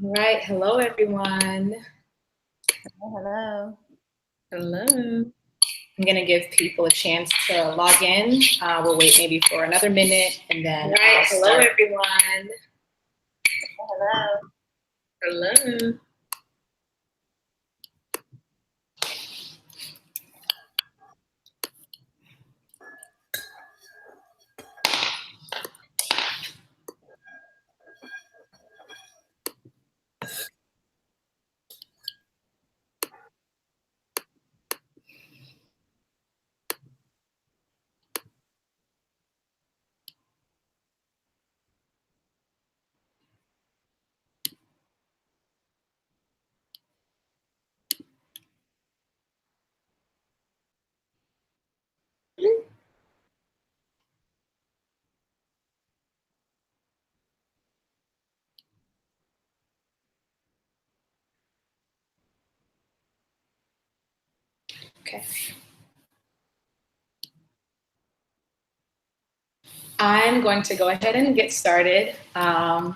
All right, hello everyone. Hello. Hello. I'm gonna give people a chance to log in. We'll wait maybe for another minute and then Right. Hello everyone. Hello. Hello. Okay. I'm going to go ahead and get started. And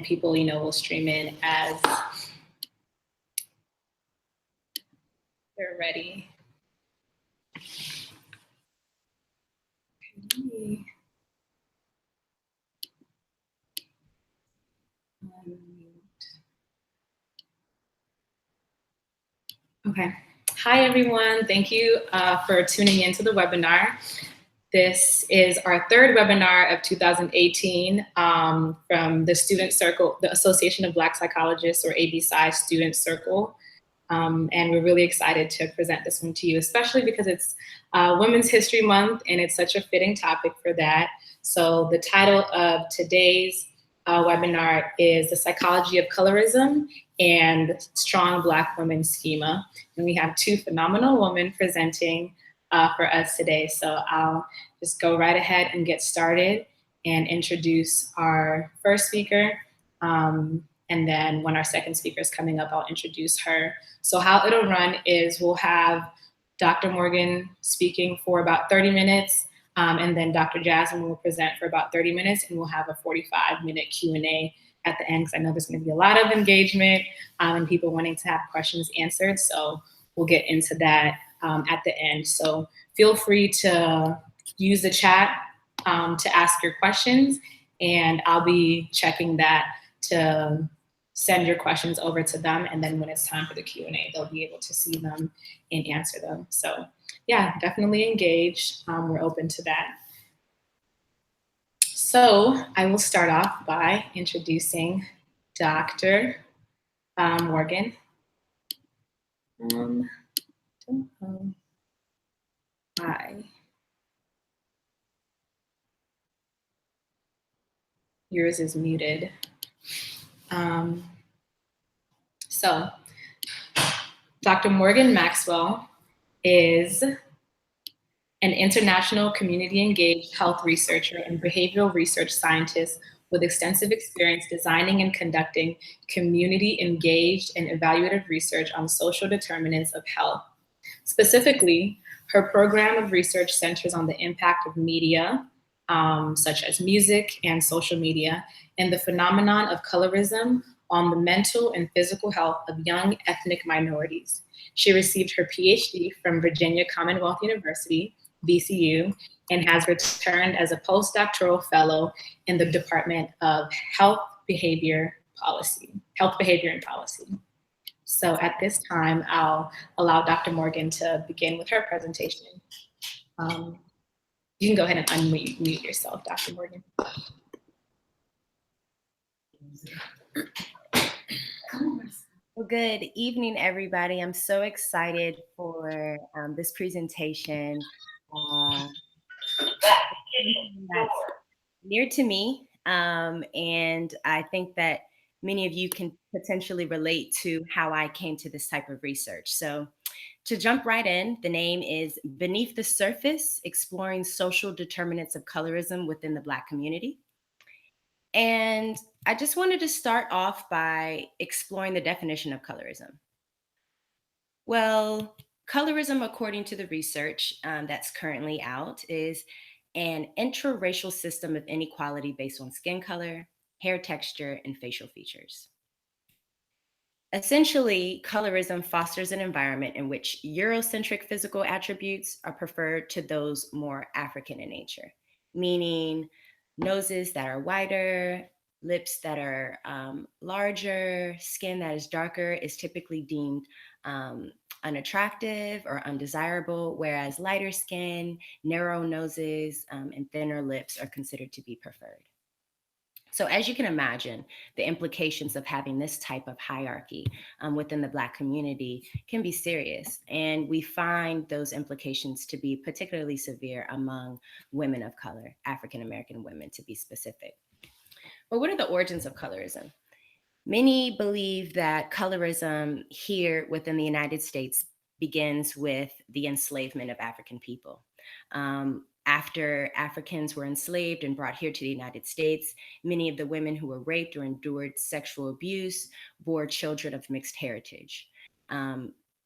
people, will stream in as they're ready. Okay. Hi, everyone. Thank you for tuning into the webinar. This is our third webinar of 2018 from the Student Circle, the Association of Black Psychologists, or ABPsi Student Circle. And we're really excited to present this one to you, especially because it's Women's History Month and it's such a fitting topic for that. So the title of today's webinar is The Psychology of Colorism and Strong Black Women Schema. And we have two phenomenal women presenting for us today. So I'll just go right ahead and get started and introduce our first speaker. And then when our second speaker is coming up, I'll introduce her. So how it'll run is we'll have Dr. Morgan speaking for about 30 minutes, and then Dr. Jasmine will present for about 30 minutes, and we'll have a 45-minute Q&A at the end, because I know there's going to be a lot of engagement and people wanting to have questions answered. So we'll get into that at the end. So feel free to use the chat to ask your questions, and I'll be checking that to send your questions over to them, and then when it's time for the Q&A, they'll be able to see them and answer them. So yeah, definitely engage. We're open to that. So I will start off by introducing Dr. Morgan. Hi. Yours is muted. So Dr. Morgan Maxwell is an international community engaged health researcher and behavioral research scientist with extensive experience designing and conducting community engaged and evaluative research on social determinants of health. Specifically, her program of research centers on the impact of media, such as music and social media, and the phenomenon of colorism on the mental and physical health of young ethnic minorities. She received her Ph.D. from Virginia Commonwealth University, VCU, and has returned as a postdoctoral fellow in the Department of Health Behavior and Policy. So at this time, I'll allow Dr. Morgan to begin with her presentation. You can go ahead and unmute yourself, Dr. Morgan. Well, good evening, everybody. I'm so excited for this presentation. That's near to me, and I think that many of you can potentially relate to how I came to this type of research. So to jump right in, the name is Beneath the Surface, Exploring Social Determinants of Colorism Within the Black Community. And I just wanted to start off by exploring the definition of colorism. Well, colorism, according to the research that's currently out, is an intraracial system of inequality based on skin color, hair texture, and facial features. Essentially, colorism fosters an environment in which Eurocentric physical attributes are preferred to those more African in nature, meaning noses that are wider, lips that are larger, skin that is darker is typically deemed unattractive or undesirable, whereas lighter skin, narrow noses, and thinner lips are considered to be preferred. So, as you can imagine, the implications of having this type of hierarchy within the Black community can be serious. And we find those implications to be particularly severe among women of color, African American women to be specific. But what are the origins of colorism? Many believe that colorism here within the United States begins with the enslavement of African people. After Africans were enslaved and brought here to the United States, many of the women who were raped or endured sexual abuse bore children of mixed heritage.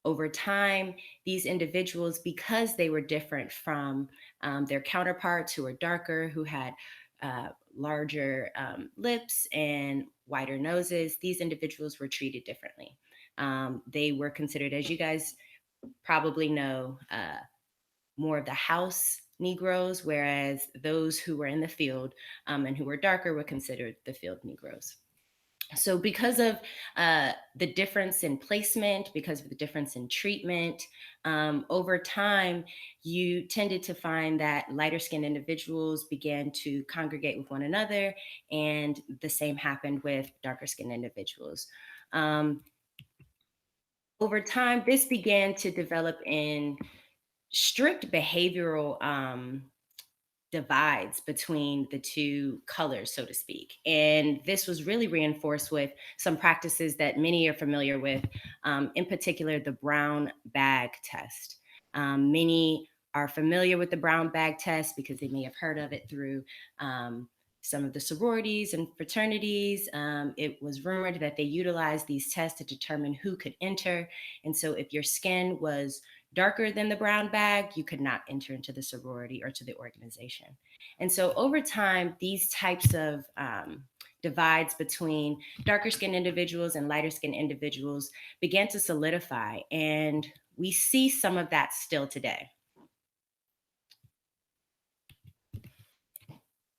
Over time, these individuals, because they were different from their counterparts who were darker, who had larger lips and wider noses, these individuals were treated differently. They were considered, as you guys probably know, more of the house Negroes, whereas those who were in the field and who were darker were considered the field Negroes. So because of the difference in placement, because of the difference in treatment, over time, you tended to find that lighter skinned individuals began to congregate with one another, and the same happened with darker skinned individuals. Over time, this began to develop in strict behavioral divides between the two colors, so to speak. And this was really reinforced with some practices that many are familiar with, in particular, the brown bag test. Many are familiar with the brown bag test because they may have heard of it through some of the sororities and fraternities. It was rumored that they utilized these tests to determine who could enter. And so if your skin was darker than the brown bag, you could not enter into the sorority or to the organization. And so over time, these types of divides between darker skinned individuals and lighter skinned individuals began to solidify. And we see some of that still today.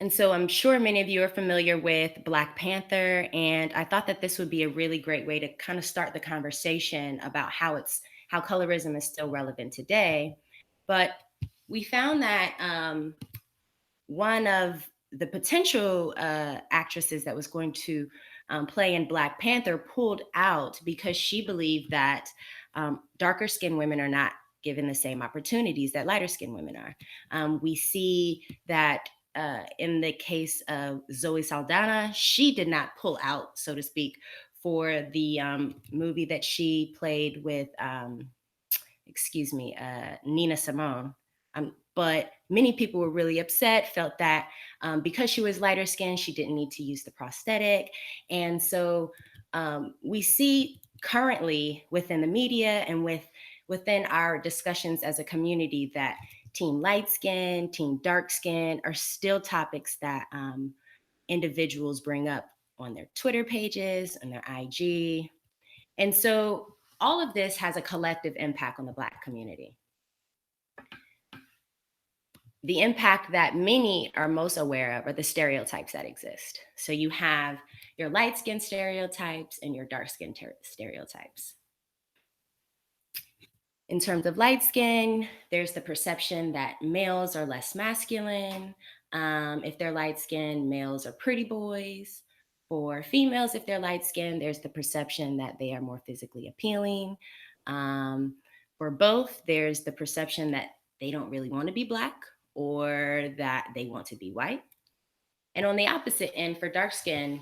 And so I'm sure many of you are familiar with Black Panther, and I thought that this would be a really great way to kind of start the conversation about how colorism is still relevant today. But we found that one of the potential actresses that was going to play in Black Panther pulled out because she believed that darker skinned women are not given the same opportunities that lighter skinned women are. We see that in the case of Zoe Saldana, she did not pull out, so to speak, for the movie that she played with, Nina Simone. But many people were really upset, felt that because she was lighter skinned, she didn't need to use the prosthetic. And so we see currently within the media and within our discussions as a community that team light skin, team dark skin are still topics that individuals bring up on their Twitter pages and their IG. And so all of this has a collective impact on the Black community. The impact that many are most aware of are the stereotypes that exist. So you have your light skin stereotypes and your dark skin stereotypes. In terms of light skin, there's the perception that males are less masculine. If they're light skinned, males are pretty boys. For females, if they're light skinned, there's the perception that they are more physically appealing. For both, there's the perception that they don't really want to be Black or that they want to be white. And on the opposite end, for dark skinned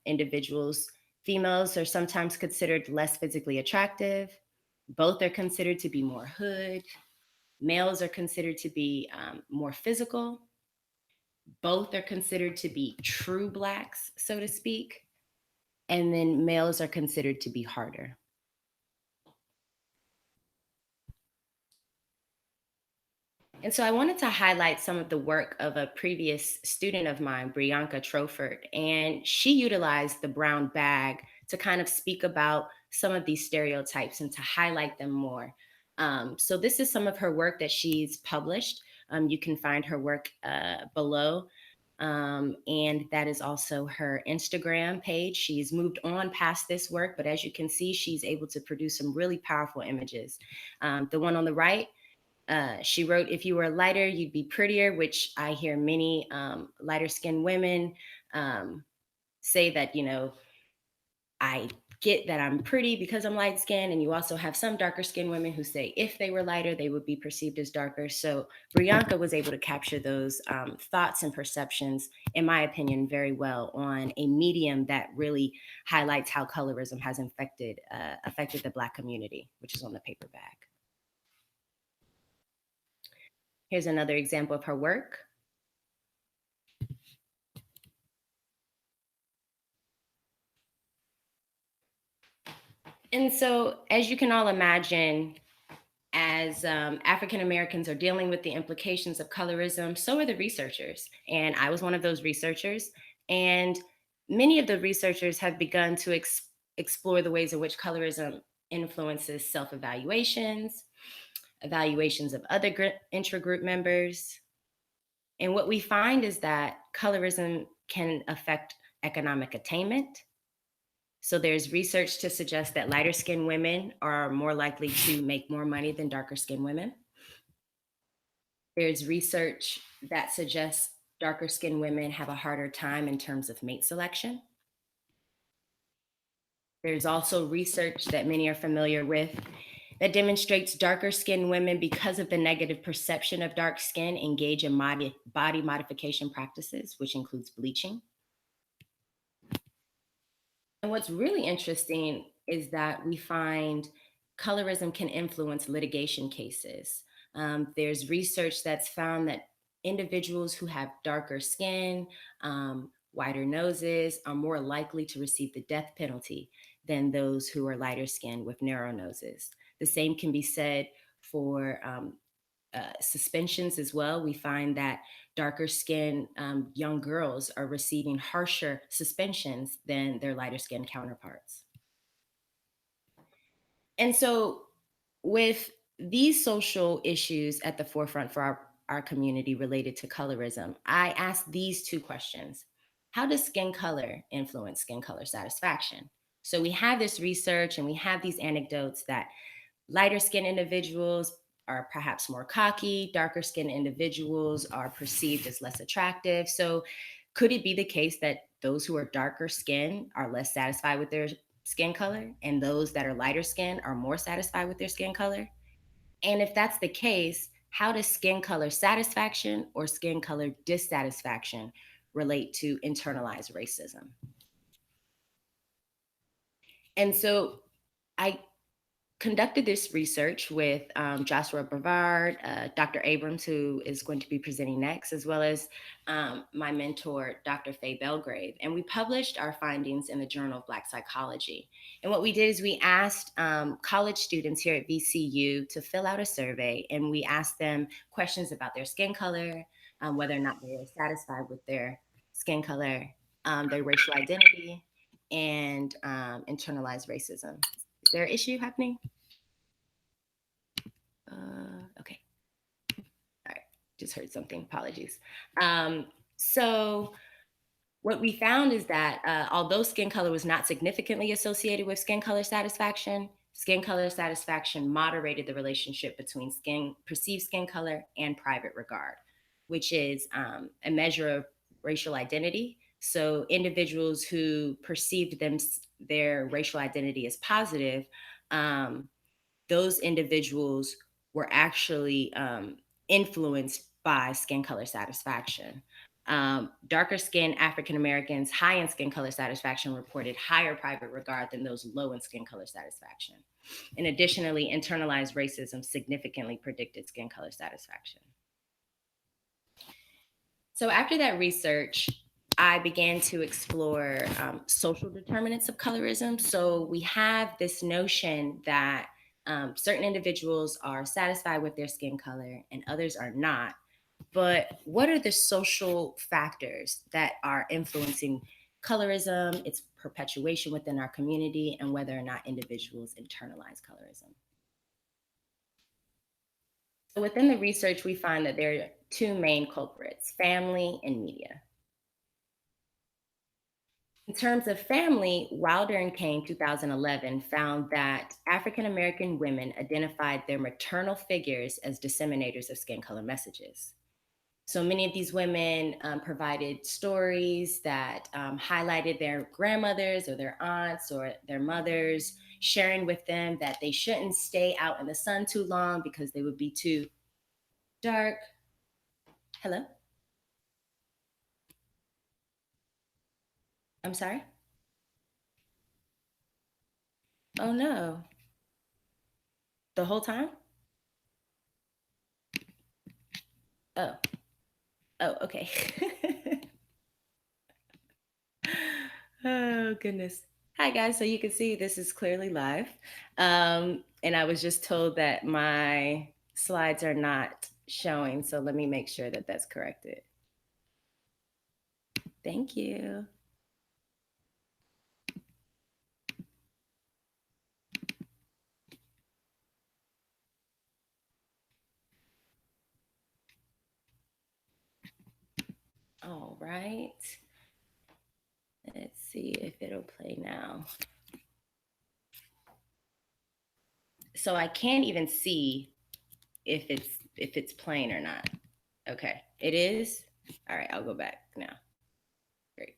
individuals, females are sometimes considered less physically attractive. Both are considered to be more hood. Males are considered to be more physical. Both are considered to be true Blacks, so to speak. And then males are considered to be harder. And so I wanted to highlight some of the work of a previous student of mine, Brianka Troford, and she utilized the brown bag to kind of speak about some of these stereotypes and to highlight them more. So this is some of her work that she's published. You can find her work below. And that is also her Instagram page. She's moved on past this work, but as you can see, she's able to produce some really powerful images. The one on the right, she wrote, "If you were lighter, you'd be prettier," which I hear many lighter skinned women say that, I get that I'm pretty because I'm light skinned. And you also have some darker skinned women who say if they were lighter, they would be perceived as darker. So Brianka was able to capture those thoughts and perceptions, in my opinion, very well on a medium that really highlights how colorism has affected the Black community, which is on the paper bag. Here's another example of her work. And so, as you can all imagine, as African Americans are dealing with the implications of colorism, so are the researchers. And I was one of those researchers. And many of the researchers have begun to explore the ways in which colorism influences self evaluations, evaluations of other intragroup members. And what we find is that colorism can affect economic attainment. So there's research to suggest that lighter skinned women are more likely to make more money than darker skinned women. There's research that suggests darker skinned women have a harder time in terms of mate selection. There's also research that many are familiar with that demonstrates darker skinned women, because of the negative perception of dark skin, engage in body modification practices, which includes bleaching. And what's really interesting is that we find colorism can influence litigation cases. There's research that's found that individuals who have darker skin, wider noses, are more likely to receive the death penalty than those who are lighter skinned with narrow noses. The same can be said for suspensions as well. We find that darker skinned young girls are receiving harsher suspensions than their lighter skinned counterparts. And so, with these social issues at the forefront for our community related to colorism, I asked these two questions. How does skin color influence skin color satisfaction? So we have this research and we have these anecdotes that lighter skinned individuals are perhaps more cocky, darker skinned individuals are perceived as less attractive. So, could it be the case that those who are darker skinned are less satisfied with their skin color, and those that are lighter skinned are more satisfied with their skin color? And if that's the case, how does skin color satisfaction or skin color dissatisfaction relate to internalized racism? And so, I conducted this research with Joshua Brevard, Dr. Abrams, who is going to be presenting next, as well as my mentor, Dr. Faye Belgrave. And we published our findings in the Journal of Black Psychology. And what we did is we asked college students here at VCU to fill out a survey, and we asked them questions about their skin color, whether or not they were satisfied with their skin color, their racial identity, and internalized racism. Is there an issue happening? Okay. All right. Just heard something. Apologies. So what we found is that although skin color was not significantly associated with skin color satisfaction moderated the relationship between perceived skin color and private regard, which is a measure of racial identity. So individuals who perceived their racial identity as positive, those individuals were actually influenced by skin color satisfaction. Darker skinned African Americans high in skin color satisfaction reported higher private regard than those low in skin color satisfaction. And additionally, internalized racism significantly predicted skin color satisfaction. So after that research, I began to explore social determinants of colorism. So we have this notion that certain individuals are satisfied with their skin color and others are not. But what are the social factors that are influencing colorism, its perpetuation within our community, and whether or not individuals internalize colorism? So within the research, we find that there are two main culprits: family and media. In terms of family, Wilder and Kane 2011 found that African American women identified their maternal figures as disseminators of skin color messages. So many of these women provided stories that highlighted their grandmothers or their aunts or their mothers, sharing with them that they shouldn't stay out in the sun too long because they would be too dark. Hello? I'm sorry? Oh no. The whole time? Oh. Oh, okay. Oh, goodness. Hi, guys. So you can see this is clearly live. And I was just told that my slides are not showing. So let me make sure that that's corrected. Thank you. All right. Let's see if it'll play now. So I can't even see if it's playing or not. Okay, it is. All right, I'll go back now. Great.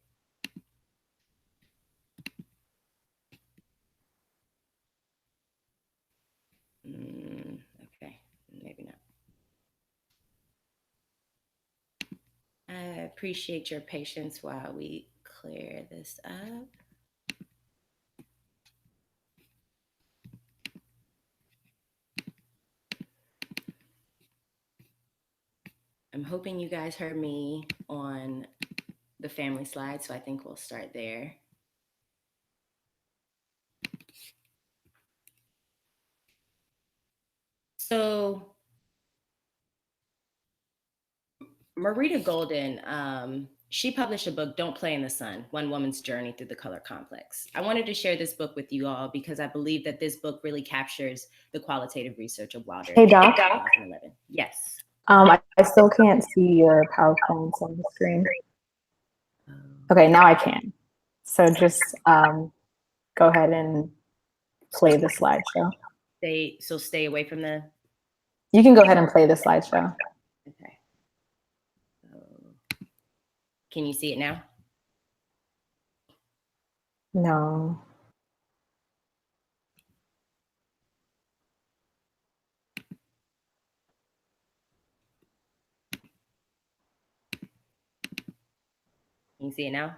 Okay, maybe not. I appreciate your patience while we clear this up. I'm hoping you guys heard me on the family slide, so I think we'll start there. So Marita Golden, she published a book, Don't Play in the Sun, One Woman's Journey Through the Color Complex. I wanted to share this book with you all because I believe that this book really captures the qualitative research of Wilder. Hey, Doc. 2011. Yes. I still can't see your PowerPoints on the screen. Okay, now I can. So just go ahead and play the slideshow. Stay away from the... You can go ahead and play the slideshow. Okay. Can you see it now? No. Can you see it now?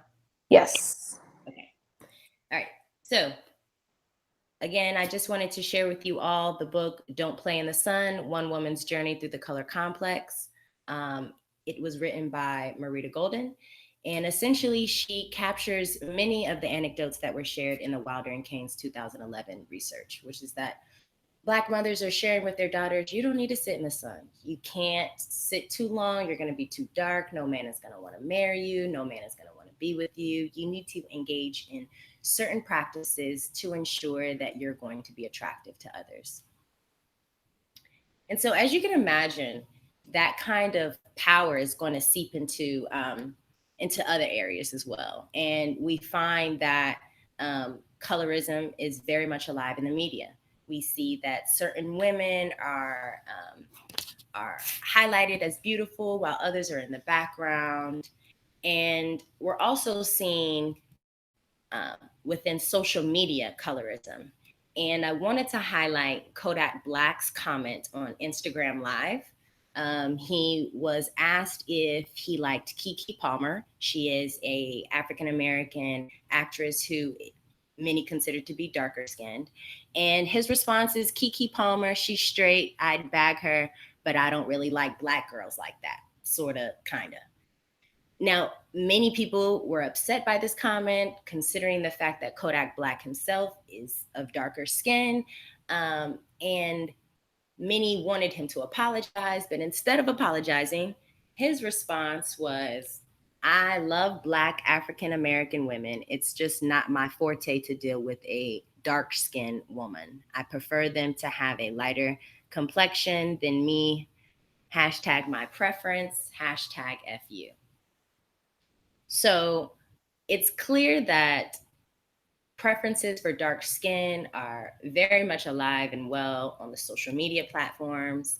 Yes. Okay. All right. So again, I just wanted to share with you all the book, Don't Play in the Sun, One Woman's Journey Through the Color Complex. It was written by Marita Golden. And essentially, she captures many of the anecdotes that were shared in the Wilder and Kane's 2011 research, which is that Black mothers are sharing with their daughters, you don't need to sit in the sun. You can't sit too long. You're going to be too dark. No man is going to want to marry you. No man is going to want to be with you. You need to engage in certain practices to ensure that you're going to be attractive to others. And so as you can imagine, that kind of power is going to seep into other areas as well. And we find that colorism is very much alive in the media. We see that certain women are highlighted as beautiful while others are in the background. And we're also seeing within social media colorism. And I wanted to highlight Kodak Black's comment on Instagram Live. He was asked if he liked Keke Palmer. She is an African-American actress who many consider to be darker skinned. And his response is, Keke Palmer, she's straight, I'd bag her, but I don't really like Black girls like that, sort of, kind of. Now, many people were upset by this comment, considering the fact that Kodak Black himself is of darker skin. And many wanted him to apologize, but instead of apologizing, his response was, I love Black African American women. It's just not my forte to deal with a dark-skinned woman. I prefer them to have a lighter complexion than me. Hashtag my preference, hashtag FU. So it's clear that preferences for dark skin are very much alive and well on the social media platforms.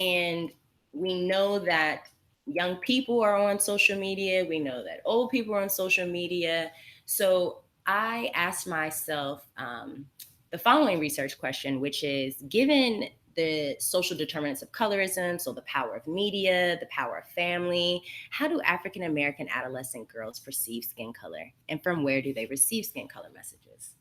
And we know that young people are on social media. We know that old people are on social media. So I asked myself the following research question, which is, given the social determinants of colorism, so the power of media, the power of family, how do African American adolescent girls perceive skin color? And from where do they receive skin color messages?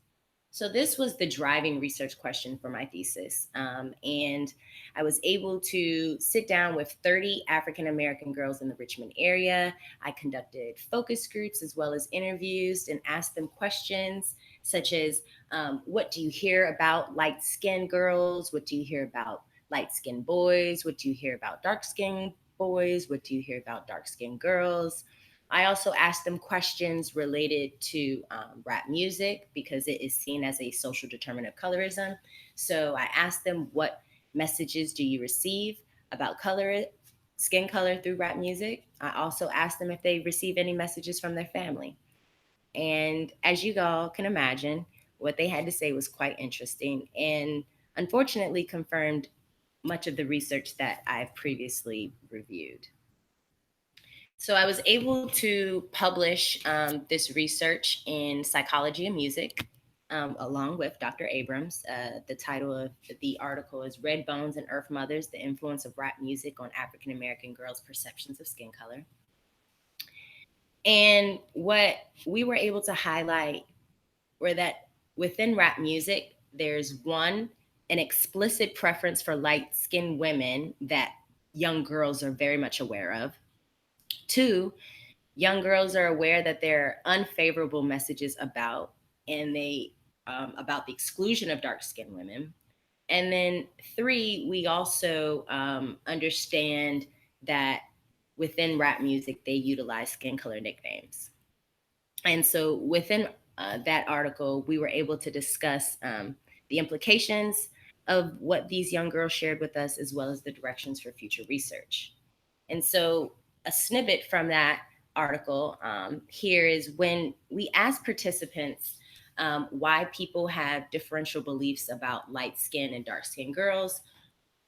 So this was the driving research question for my thesis. And I was able to sit down with 30 African American girls in the Richmond area. I conducted focus groups as well as interviews and asked them questions such as, what do you hear about light-skinned girls? What do you hear about light-skinned boys? What do you hear about dark-skinned boys? What do you hear about dark-skinned girls? I also asked them questions related to rap music because it is seen as a social determinant of colorism. So I asked them, what messages do you receive about skin color through rap music? I also asked them if they receive any messages from their family. And as you all can imagine, what they had to say was quite interesting and unfortunately confirmed much of the research that I've previously reviewed. So I was able to publish this research in Psychology of Music, along with Dr. Abrams. The title of the article is Red Bones and Earth Mothers, the Influence of Rap Music on African American Girls' Perceptions of Skin Color. And what we were able to highlight were that within rap music, there's one, an explicit preference for light-skinned women that young girls are very much aware of. Two, young girls are aware that there are unfavorable messages about the exclusion of dark-skinned women. And then three, we also understand that within rap music, they utilize skin color nicknames. And so within that article, we were able to discuss the implications of what these young girls shared with us, as well as the directions for future research. And so a snippet from that article here is when we asked participants why people have differential beliefs about light skin and dark skinned girls,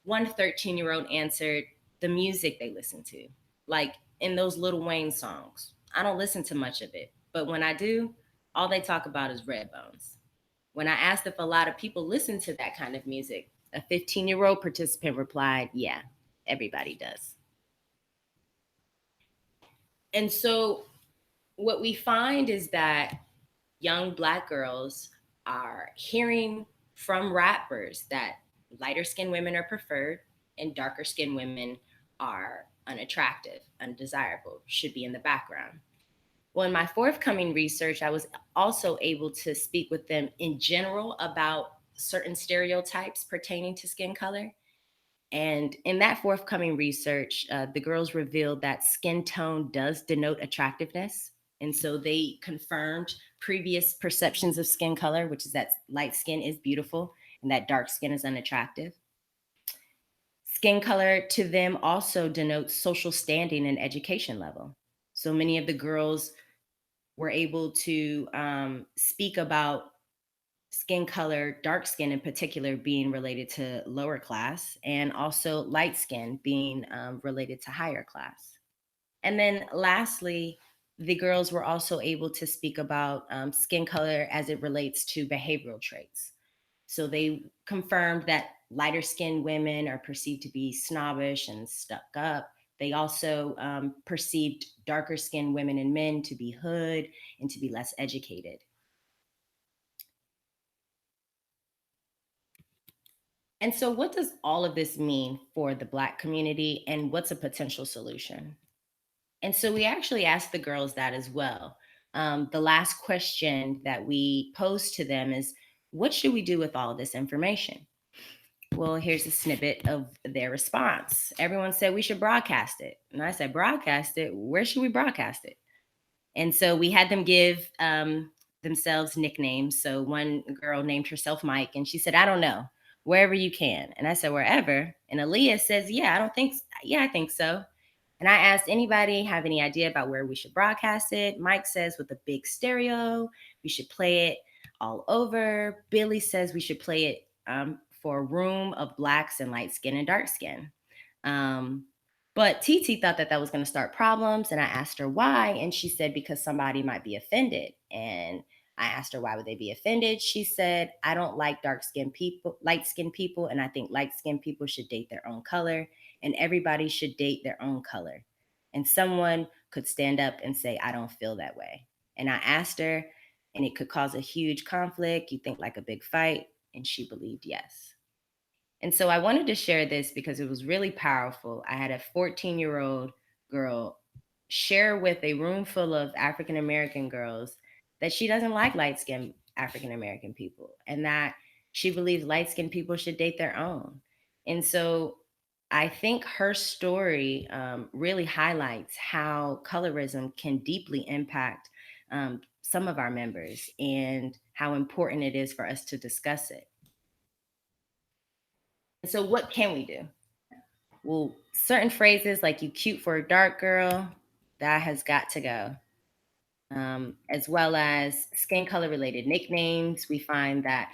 one 13-year-old answered the music they listen to, like in those Lil Wayne songs. I don't listen to much of it, but when I do, all they talk about is Red Bones. When I asked if a lot of people listen to that kind of music, a 15-year-old participant replied, yeah, everybody does. And so what we find is that young Black girls are hearing from rappers that lighter skinned women are preferred and darker skinned women are unattractive, undesirable, should be in the background. Well, in my forthcoming research, I was also able to speak with them in general about certain stereotypes pertaining to skin color. And in that forthcoming research, the girls revealed that skin tone does denote attractiveness. And so they confirmed previous perceptions of skin color, which is that light skin is beautiful and that dark skin is unattractive. Skin color to them also denotes social standing and education level. So many of the girls were able to speak about skin color, dark skin in particular, being related to lower class, and also light skin being related to higher class. And then lastly, the girls were also able to speak about skin color as it relates to behavioral traits. So they confirmed that lighter skinned women are perceived to be snobbish and stuck up. They also perceived darker skinned women and men to be hood and to be less educated. And so what does all of this mean for the Black community, and what's a potential solution? And so we actually asked the girls that as well. The last question that we posed to them is, what should we do with all of this information? Well, here's a snippet of their response. Everyone said we should broadcast it. And I said, broadcast it? Where should we broadcast it? And so we had them give themselves nicknames. So one girl named herself Mike, and she said, I don't know, wherever you can. And I said, wherever. And Aaliyah says, I think so. And I asked, anybody have any idea about where we should broadcast it? Mike says, with a big stereo, we should play it all over. Billy says we should play it for a room of Blacks and light skin and dark skin. But TT thought that was going to start problems. And I asked her why. And she said, because somebody might be offended. And I asked her, why would they be offended? She said, I don't like light-skinned people. And I think light-skinned people should date their own color. And everybody should date their own color. And someone could stand up and say, I don't feel that way. And I asked her, and it could cause a huge conflict. You think like a big fight? And she believed yes. And so I wanted to share this because it was really powerful. I had a 14-year-old girl share with a room full of African-American girls that she doesn't like light-skinned African-American people and that she believes light-skinned people should date their own. And so I think her story really highlights how colorism can deeply impact some of our members and how important it is for us to discuss it. So what can we do? Well, certain phrases like "you cute for a dark girl," that has got to go. As well as skin color related nicknames. We find that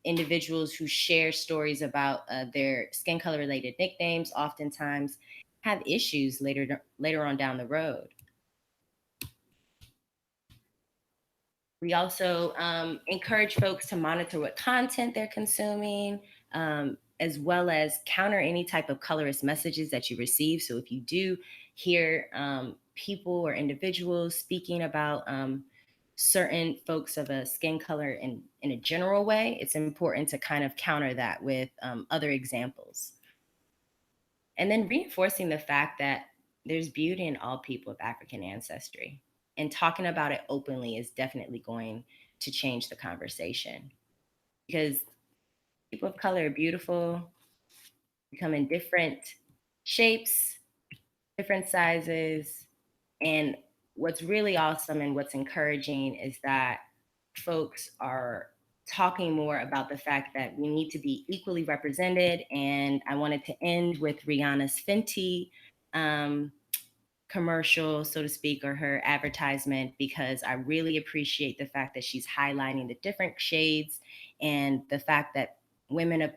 individuals who share stories about their skin color related nicknames oftentimes have issues later on down the road. We also encourage folks to monitor what content they're consuming, as well as counter any type of colorist messages that you receive. So if you do hear people or individuals speaking about certain folks of a skin color in a general way, it's important to kind of counter that with other examples. And then reinforcing the fact that there's beauty in all people of African ancestry. And talking about it openly is definitely going to change the conversation, because people of color are beautiful, they come in different shapes, different sizes. And what's really awesome and what's encouraging is that folks are talking more about the fact that we need to be equally represented. And I wanted to end with Rihanna's FENTY commercial, so to speak, or her advertisement, because I really appreciate the fact that she's highlighting the different shades and the fact that women of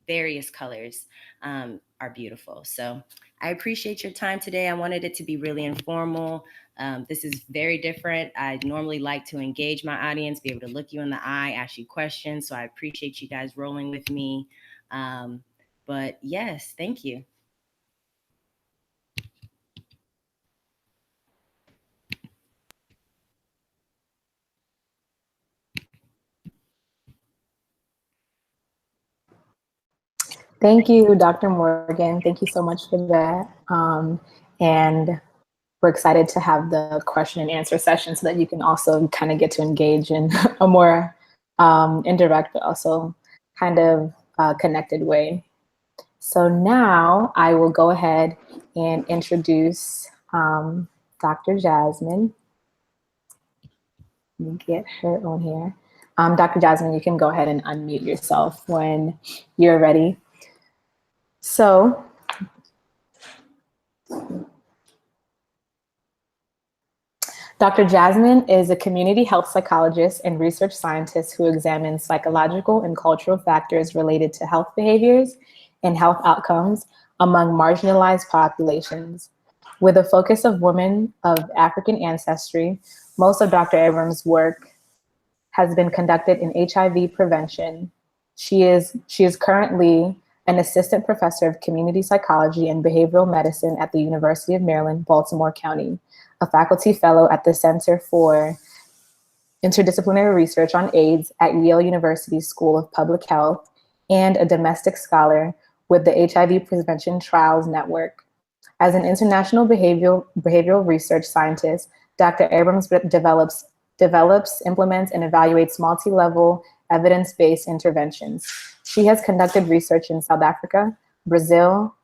various colors are beautiful. So I appreciate your time today. I wanted it to be really informal. This is very different. I normally like to engage my audience, be able to look you in the eye, ask you questions. So I appreciate you guys rolling with me. But yes, thank you. Thank you, Dr. Morgan. Thank you so much for that. And we're excited to have the question and answer session so that you can also kind of get to engage in a more indirect, but also kind of connected way. So now I will go ahead and introduce Dr. Jasmine. Let me get her on here. Dr. Jasmine, you can go ahead and unmute yourself when you're ready. So, Dr. Jasmine is a community health psychologist and research scientist who examines psychological and cultural factors related to health behaviors and health outcomes among marginalized populations. With a focus of women of African ancestry, most of Dr. Abrams' work has been conducted in HIV prevention. She is currently an assistant professor of community psychology and behavioral medicine at the University of Maryland, Baltimore County, a faculty fellow at the Center for Interdisciplinary Research on AIDS at Yale University School of Public Health, and a domestic scholar with the HIV Prevention Trials Network. As an international behavioral research scientist, Dr. Abrams develops, implements, and evaluates multi-level evidence-based interventions. She has conducted research in South Africa, Brazil,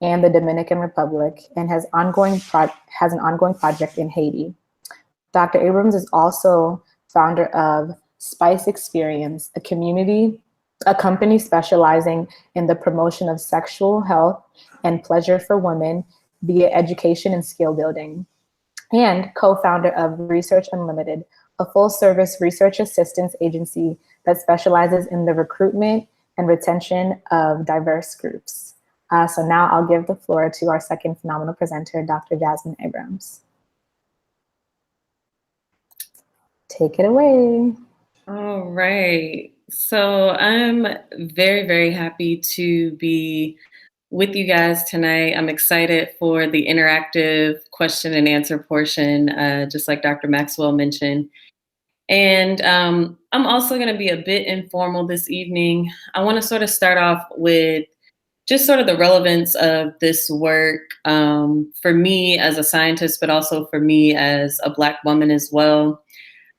and the Dominican Republic, and has an ongoing project in Haiti. Dr. Abrams is also founder of Spice Experience, a company specializing in the promotion of sexual health and pleasure for women via education and skill building, and co-founder of Research Unlimited, a full-service research assistance agency that specializes in the recruitment and retention of diverse groups. So now I'll give the floor to our second phenomenal presenter, Dr. Jasmine Abrams. Take it away. All right. So I'm very, very happy to be with you guys tonight. I'm excited for the interactive question and answer portion, just like Dr. Maxwell mentioned. And I'm also going to be a bit informal this evening. I want to sort of start off with just sort of the relevance of this work for me as a scientist, but also for me as a Black woman as well.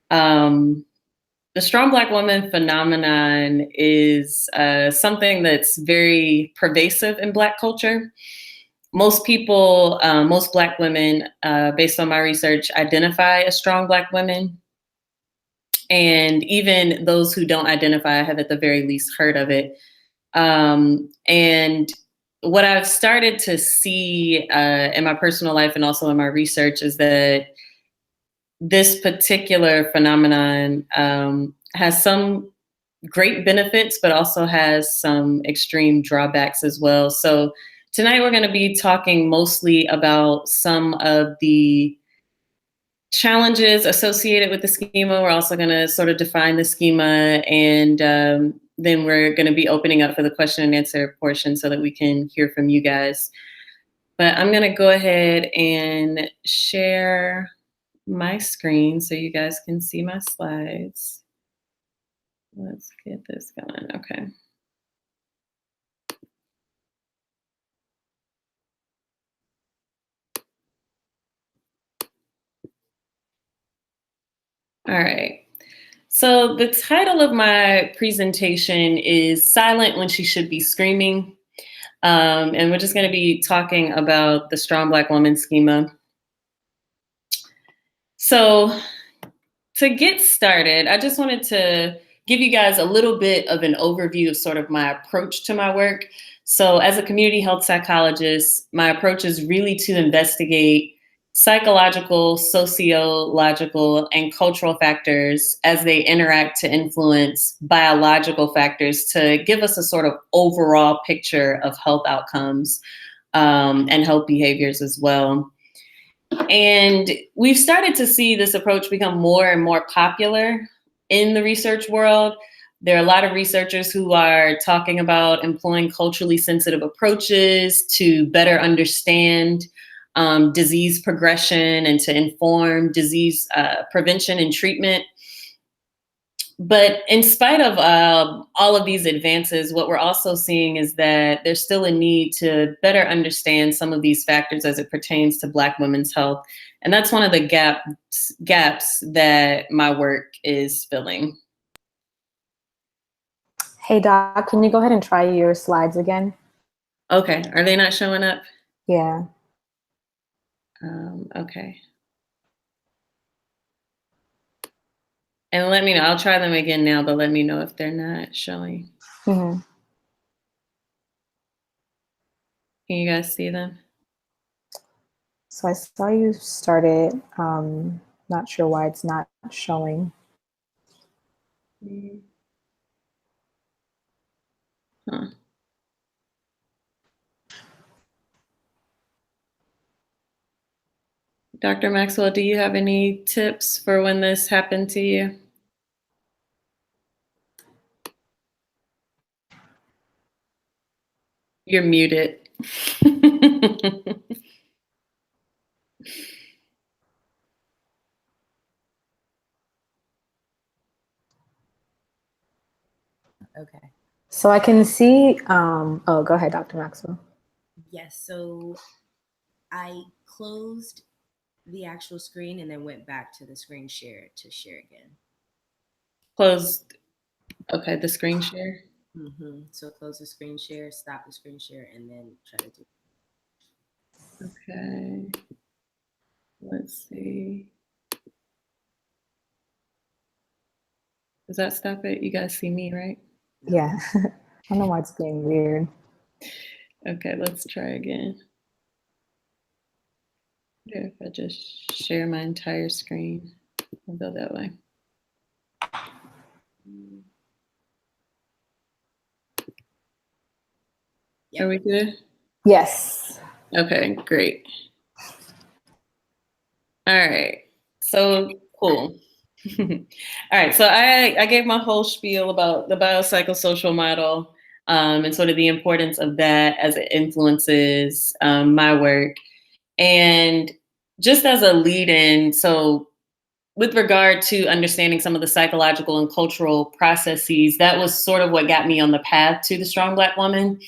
The strong Black woman phenomenon is something that's very pervasive in Black culture. Most people, most Black women, based on my research, identify as strong Black women. And even those who don't identify have at the very least heard of it. And what I've started to see in my personal life and also in my research is that this particular phenomenon has some great benefits, but also has some extreme drawbacks as well. So tonight we're going to be talking mostly about some of the challenges associated with the schema. We're also going to sort of define the schema, and then we're going to be opening up for the question and answer portion so that we can hear from you guys. But I'm going to go ahead and share my screen so you guys can see my slides. Let's get this going. Okay. All right. So the title of my presentation is Silent When She Should Be Screaming. And we're just going to be talking about the strong Black woman schema. So to get started, I just wanted to give you guys a little bit of an overview of sort of my approach to my work. So as a community health psychologist, my approach is really to investigate psychological, sociological, and cultural factors as they interact to influence biological factors to give us a sort of overall picture of health outcomes and health behaviors as well. And we've started to see this approach become more and more popular in the research world. There are a lot of researchers who are talking about employing culturally sensitive approaches to better understand disease progression and to inform disease prevention and treatment. But in spite of all of these advances, what we're also seeing is that there's still a need to better understand some of these factors as it pertains to Black women's health. And that's one of the gaps that my work is filling. Hey, Doc, can you go ahead and try your slides again? Okay, are they not showing up? Yeah. Okay. And let me know, I'll try them again now, but let me know if they're not showing. Mm-hmm. Can you guys see them? So I saw you started, not sure why it's not showing. Huh. Dr. Maxwell, do you have any tips for when this happened to you? You're muted. Okay. So I can see, oh, go ahead, Dr. Maxwell. Yes, so I closed the actual screen and then went back to the screen share to share again. Closed Okay, the screen share. So close the screen share, stop the screen share, and then try to do. Okay. Let's see. Does that stop it? You guys see me, right? Yeah. I don't know why it's being weird. Okay, let's try again. If I just share my entire screen, I'll go that way. Are we good? Yes. Okay, great. All right, so cool. All right, so I gave my whole spiel about the biopsychosocial model and sort of the importance of that as it influences my work. And just as a lead in, so with regard to understanding some of the psychological and cultural processes, that was sort of what got me on the path to the Strong Black Woman.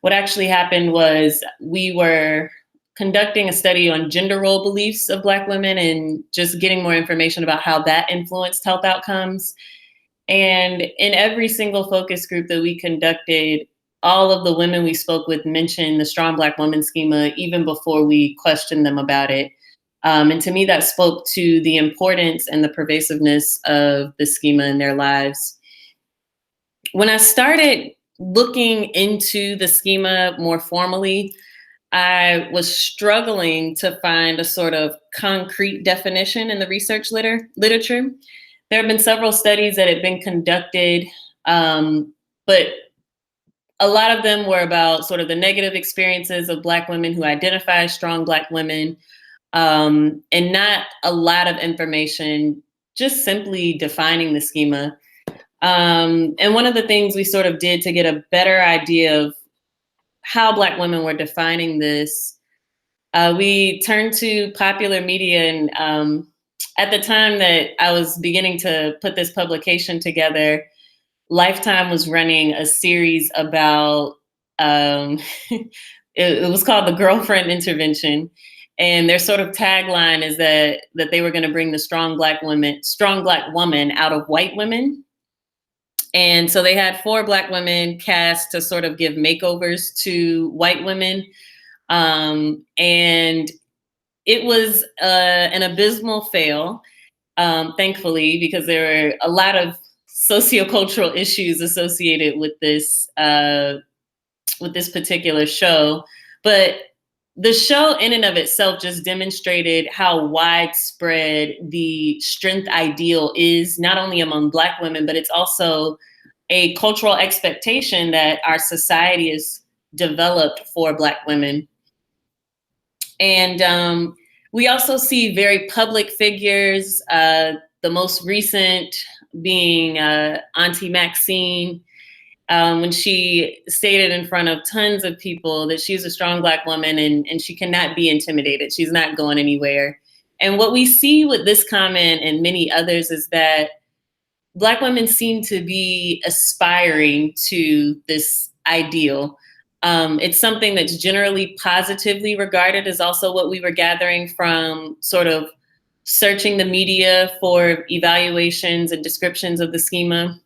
What actually happened was we were conducting a study on gender role beliefs of Black women and just getting more information about how that influenced health outcomes. And in every single focus group that we conducted, all of the women we spoke with mentioned the Strong Black Woman schema even before we questioned them about it. And to me, that spoke to the importance and the pervasiveness of the schema in their lives. When I started looking into the schema more formally, I was struggling to find a sort of concrete definition in the research literature. There have been several studies that had been conducted, but a lot of them were about sort of the negative experiences of Black women who identify as strong Black women, and not a lot of information, just simply defining the schema. And one of the things we sort of did to get a better idea of how Black women were defining this, we turned to popular media. And at the time that I was beginning to put this publication together, Lifetime was running a series about, it was called The Girlfriend Intervention. And their sort of tagline is that they were going to bring the strong Black woman out of white women. And so they had 4 Black women cast to sort of give makeovers to white women. And it was an abysmal fail, thankfully, because there were a lot of sociocultural issues associated with this particular show. But the show in and of itself just demonstrated how widespread the strength ideal is, not only among Black women, but it's also a cultural expectation that our society has developed for Black women. And we also see very public figures, the most recent being Auntie Maxine, when she stated in front of tons of people that she's a strong Black woman and she cannot be intimidated. She's not going anywhere. And what we see with this comment and many others is that Black women seem to be aspiring to this ideal. It's something that's generally positively regarded, is also what we were gathering from sort of searching the media for evaluations and descriptions of the schema.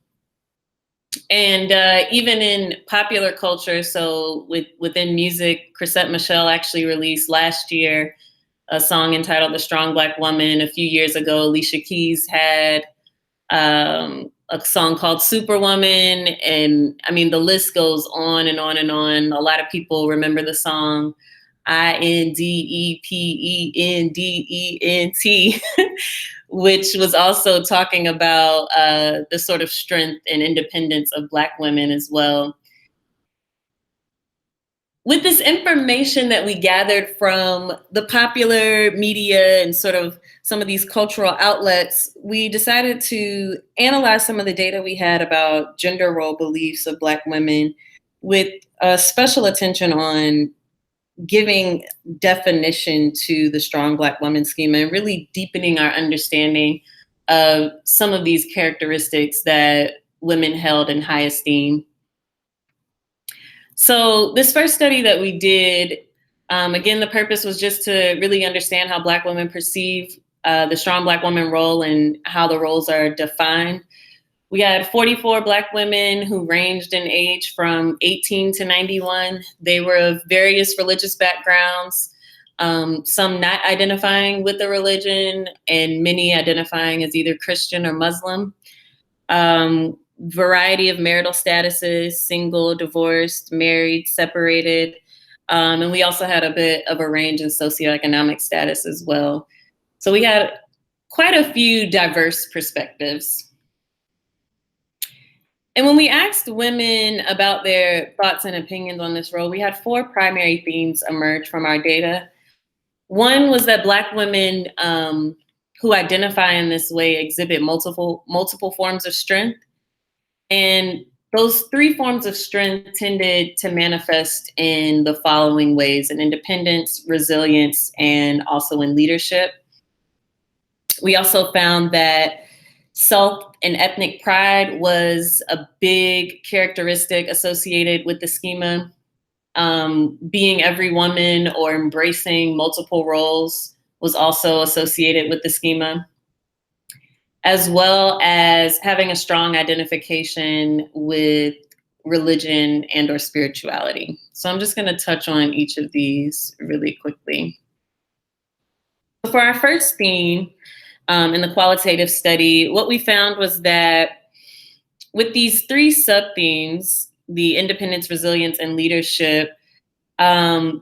And even in popular culture, so within music, Chrisette Michele actually released last year a song entitled The Strong Black Woman. A few years ago, Alicia Keys had a song called Superwoman. And I mean, the list goes on and on and on. A lot of people remember the song Independent, which was also talking about the sort of strength and independence of Black women as well. With this information that we gathered from the popular media and sort of some of these cultural outlets, we decided to analyze some of the data we had about gender role beliefs of Black women, with special attention on giving definition to the strong Black woman schema and really deepening our understanding of some of these characteristics that women held in high esteem. So this first study that we did, again, the purpose was just to really understand how Black women perceive the strong Black woman role and how the roles are defined. We had 44 Black women who ranged in age from 18 to 91. They were of various religious backgrounds, some not identifying with the religion, and many identifying as either Christian or Muslim. Variety of marital statuses, single, divorced, married, separated. And we also had a bit of a range in socioeconomic status as well. So we had quite a few diverse perspectives. And when we asked women about their thoughts and opinions on this role, we had 4 primary themes emerge from our data. One was that Black women who identify in this way exhibit multiple forms of strength. And those 3 forms of strength tended to manifest in the following ways: in independence, resilience, and also in leadership. We also found that self and ethnic pride was a big characteristic associated with the schema. Being every woman or embracing multiple roles was also associated with the schema, as well as having a strong identification with religion and or spirituality. So I'm just gonna touch on each of these really quickly. For our first theme, in the qualitative study, what we found was that with these 3 sub-themes, the independence, resilience, and leadership,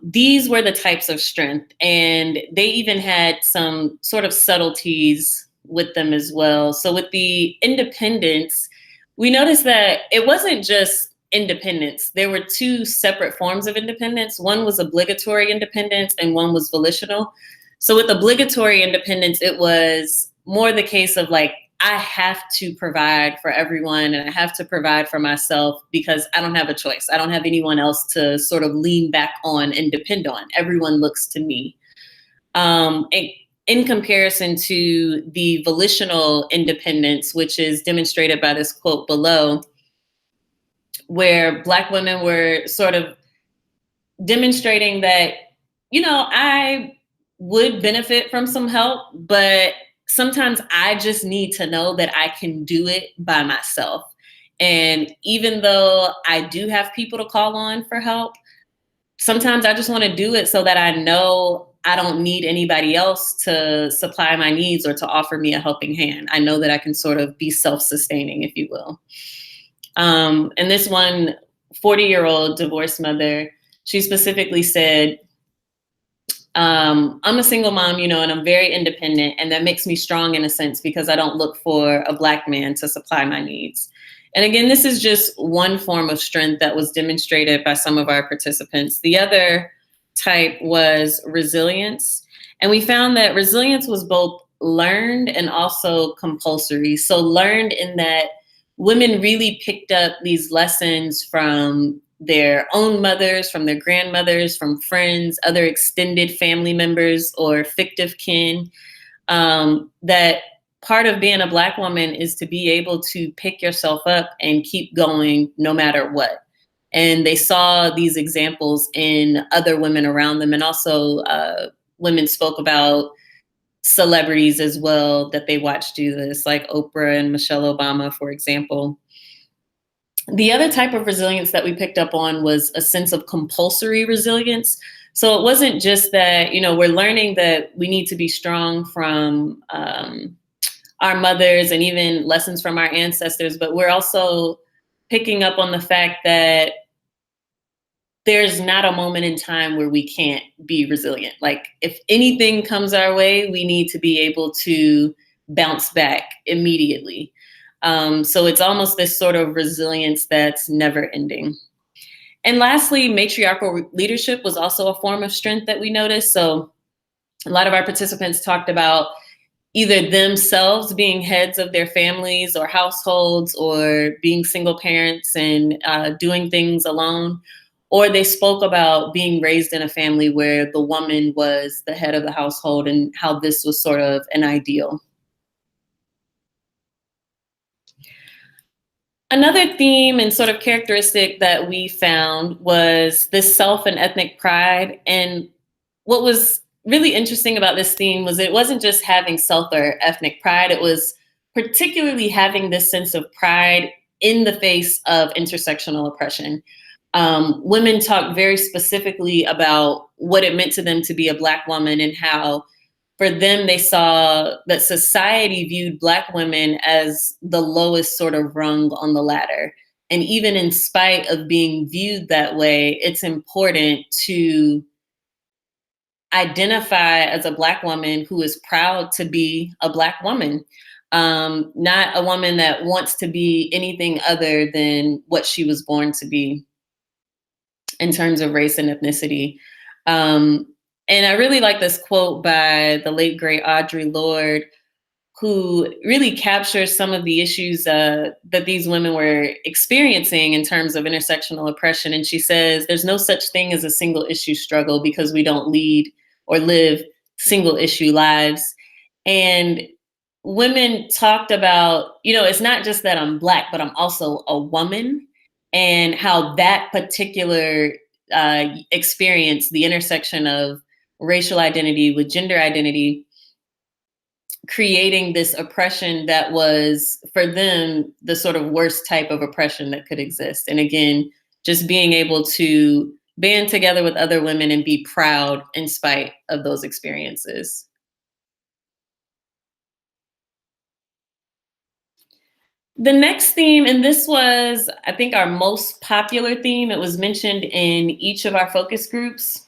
these were the types of strength, and they even had some sort of subtleties with them as well. So with the independence, we noticed that it wasn't just independence. There were 2 separate forms of independence. One was obligatory independence and one was volitional. So with obligatory independence, it was more the case of like, I have to provide for everyone and I have to provide for myself because I don't have a choice. I don't have anyone else to sort of lean back on and depend on. Everyone looks to me. In comparison to the volitional independence, which is demonstrated by this quote below, where Black women were sort of demonstrating that, you know, I would benefit from some help, but sometimes I just need to know that I can do it by myself. And even though I do have people to call on for help, sometimes I just want to do it so that I know I don't need anybody else to supply my needs or to offer me a helping hand. I know that I can sort of be self-sustaining, if you will. And this one 40-year-old divorced mother, she specifically said, I'm a single mom, you know, and I'm very independent, and that makes me strong in a sense because I don't look for a Black man to supply my needs. And again, this is just one form of strength that was demonstrated by some of our participants. The other type was resilience. And we found that resilience was both learned and also compulsory. So learned in that women really picked up these lessons from their own mothers, from their grandmothers, from friends, other extended family members or fictive kin, that part of being a Black woman is to be able to pick yourself up and keep going no matter what. And they saw these examples in other women around them. And also women spoke about celebrities as well that they watched do this, like Oprah and Michelle Obama, for example. The other type of resilience that we picked up on was a sense of compulsory resilience. So it wasn't just that, you know, we're learning that we need to be strong from our mothers and even lessons from our ancestors, but we're also picking up on the fact that there's not a moment in time where we can't be resilient. Like if anything comes our way, we need to be able to bounce back immediately. So it's almost this sort of resilience that's never ending. And lastly, matriarchal leadership was also a form of strength that we noticed. So a lot of our participants talked about either themselves being heads of their families or households or being single parents and doing things alone. Or they spoke about being raised in a family where the woman was the head of the household and how this was sort of an ideal. Another theme and sort of characteristic that we found was this self and ethnic pride. And what was really interesting about this theme was it wasn't just having self or ethnic pride, it was particularly having this sense of pride in the face of intersectional oppression. Women talked very specifically about what it meant to them to be a Black woman and how for them, they saw that society viewed Black women as the lowest sort of rung on the ladder. And even in spite of being viewed that way, it's important to identify as a Black woman who is proud to be a Black woman, not a woman that wants to be anything other than what she was born to be in terms of race and ethnicity. And I really like this quote by the late, great Audre Lorde, who really captures some of the issues that these women were experiencing in terms of intersectional oppression. And she says, there's no such thing as a single issue struggle because we don't lead or live single issue lives. And women talked about, it's not just that I'm Black, but I'm also a woman, and how that particular experience, the intersection of racial identity with gender identity, creating this oppression that was, for them, the sort of worst type of oppression that could exist. And again, just being able to band together with other women and be proud in spite of those experiences. The next theme, and this was, I think, our most popular theme, it was mentioned in each of our focus groups,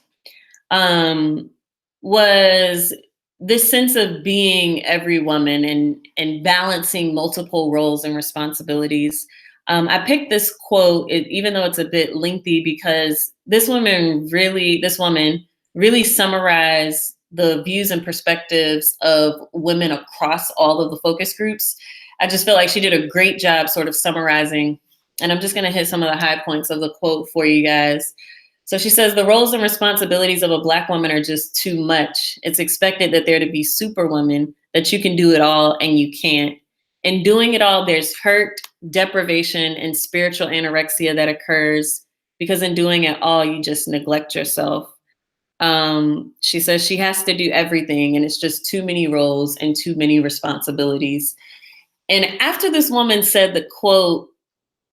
was this sense of being every woman and balancing multiple roles and responsibilities. I picked this quote, even though it's a bit lengthy, because this woman really summarized the views and perspectives of women across all of the focus groups. I just feel like she did a great job sort of summarizing, and I'm just going to hit some of the high points of the quote for you guys. So she says, the roles and responsibilities of a Black woman are just too much. It's expected that they're to be superwoman, that you can do it all and you can't. In doing it all, there's hurt, deprivation, and spiritual anorexia that occurs because in doing it all, you just neglect yourself. She says she has to do everything and it's just too many roles and too many responsibilities. And after this woman said the quote,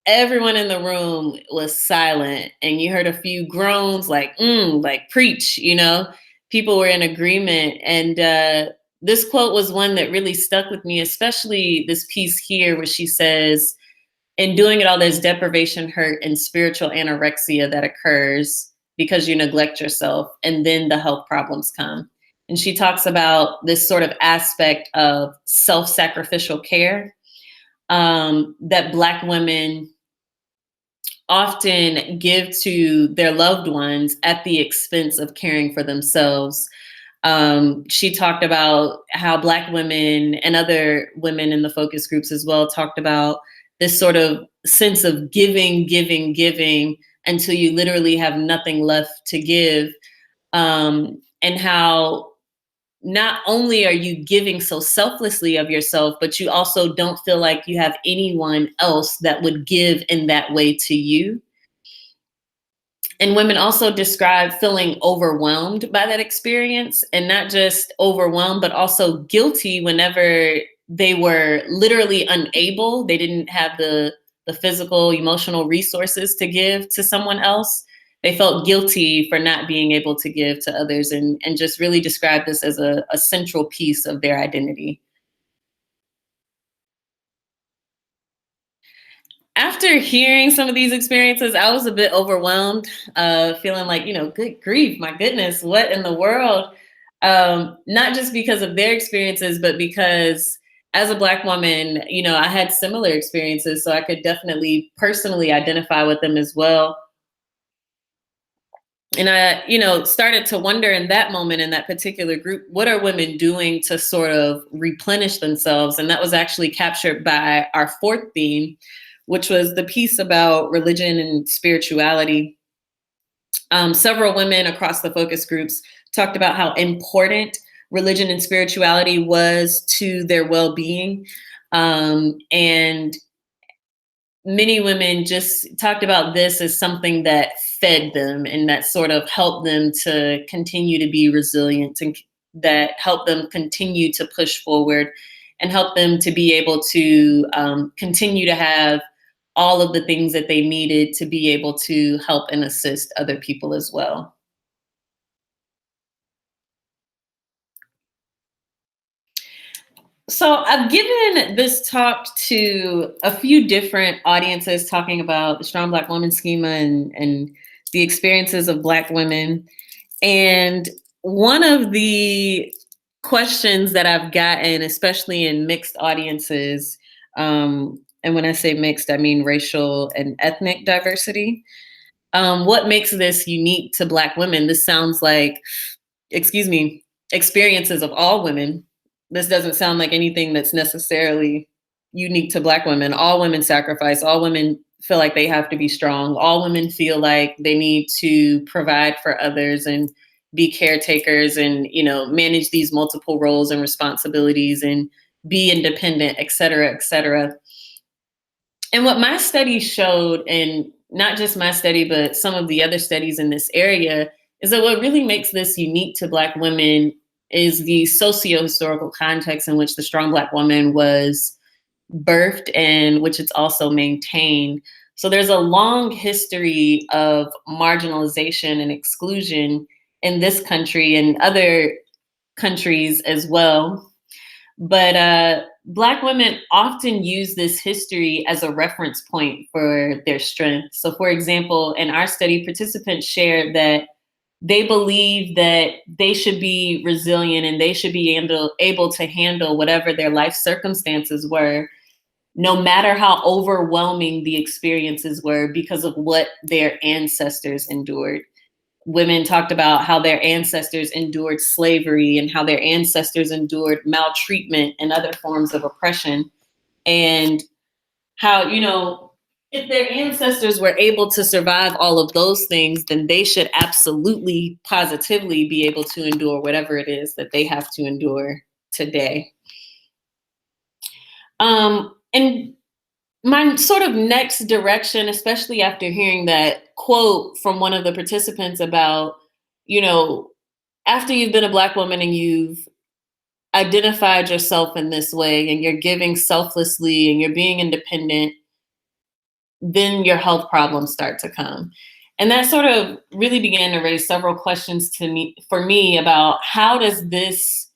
everyone in the room was silent, and you heard a few groans like preach, people were in agreement. And this quote was one that really stuck with me, especially this piece here where she says, in doing it all, there's deprivation, hurt, and spiritual anorexia that occurs because you neglect yourself, and then the health problems come. And she talks about this sort of aspect of self-sacrificial care that Black women often give to their loved ones at the expense of caring for themselves. She talked about how Black women and other women in the focus groups as well talked about this sort of sense of giving until you literally have nothing left to give. And how not only are you giving so selflessly of yourself, but you also don't feel like you have anyone else that would give in that way to you. And women also describe feeling overwhelmed by that experience, and not just overwhelmed, but also guilty whenever they were literally unable. They didn't have the physical, emotional resources to give to someone else. They felt guilty for not being able to give to others, and just really described this as a central piece of their identity. After hearing some of these experiences, I was a bit overwhelmed, feeling like, good grief, my goodness, what in the world? Not just because of their experiences, but because as a Black woman, I had similar experiences, so I could definitely personally identify with them as well. And I, started to wonder in that moment, in that particular group, what are women doing to sort of replenish themselves? And that was actually captured by our fourth theme, which was the piece about religion and spirituality. Several women across the focus groups talked about how important religion and spirituality was to their well-being. And many women just talked about this as something that fed them and that sort of helped them to continue to be resilient and that helped them continue to push forward. and help them to be able to continue to have all of the things that they needed to be able to help and assist other people as well. So I've given this talk to a few different audiences talking about the Strong Black Woman Schema and the experiences of Black women. And one of the questions that I've gotten, especially in mixed audiences, and when I say mixed, I mean racial and ethnic diversity, what makes this unique to Black women? This sounds like, experiences of all women. This doesn't sound like anything that's necessarily unique to Black women. All women sacrifice. All women feel like they have to be strong. All women feel like they need to provide for others and be caretakers and, manage these multiple roles and responsibilities and be independent, et cetera, et cetera. And what my study showed, and not just my study, but some of the other studies in this area, is that what really makes this unique to Black women is the socio-historical context in which the strong Black woman was birthed and which it's also maintained. So there's a long history of marginalization and exclusion in this country and other countries as well. But Black women often use this history as a reference point for their strength. So for example, in our study, participants shared that they believe that they should be resilient and they should be able to handle whatever their life circumstances were, no matter how overwhelming the experiences were, because of what their ancestors endured. Women talked about how their ancestors endured slavery and how their ancestors endured maltreatment and other forms of oppression. And how, if their ancestors were able to survive all of those things, then they should absolutely, positively be able to endure whatever it is that they have to endure today. And my sort of next direction, especially after hearing that quote from one of the participants about, after you've been a Black woman and you've identified yourself in this way and you're giving selflessly and you're being independent, then your health problems start to come. And that sort of really began to raise several questions for me about how does this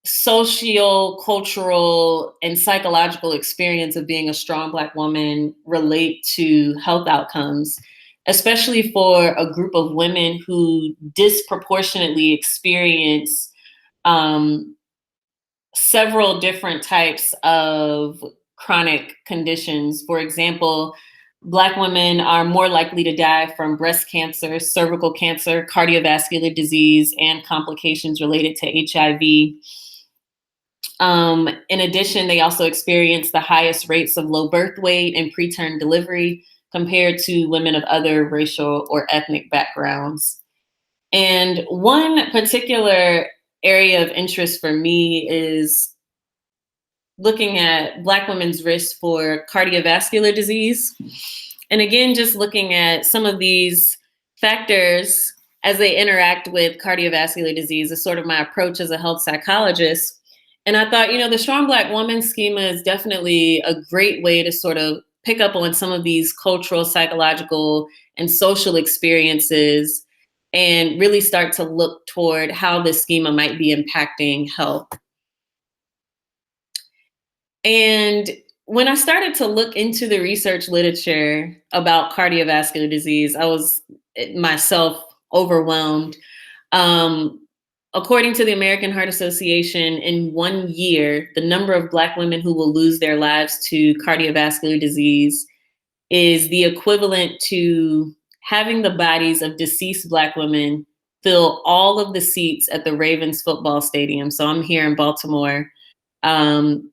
social, cultural, and psychological experience of being a strong Black woman relate to health outcomes, especially for a group of women who disproportionately experience several different types of chronic conditions. For example, Black women are more likely to die from breast cancer, cervical cancer, cardiovascular disease, and complications related to HIV. In addition, they also experience the highest rates of low birth weight and preterm delivery compared to women of other racial or ethnic backgrounds. And one particular area of interest for me is looking at Black women's risk for cardiovascular disease. And again, just looking at some of these factors as they interact with cardiovascular disease is sort of my approach as a health psychologist. And I thought, the strong Black woman schema is definitely a great way to sort of pick up on some of these cultural, psychological, and social experiences and really start to look toward how this schema might be impacting health. And when I started to look into the research literature about cardiovascular disease, I was myself overwhelmed. According to the American Heart Association, in 1 year, the number of Black women who will lose their lives to cardiovascular disease is the equivalent to having the bodies of deceased Black women fill all of the seats at the Ravens football stadium. So I'm here in Baltimore. And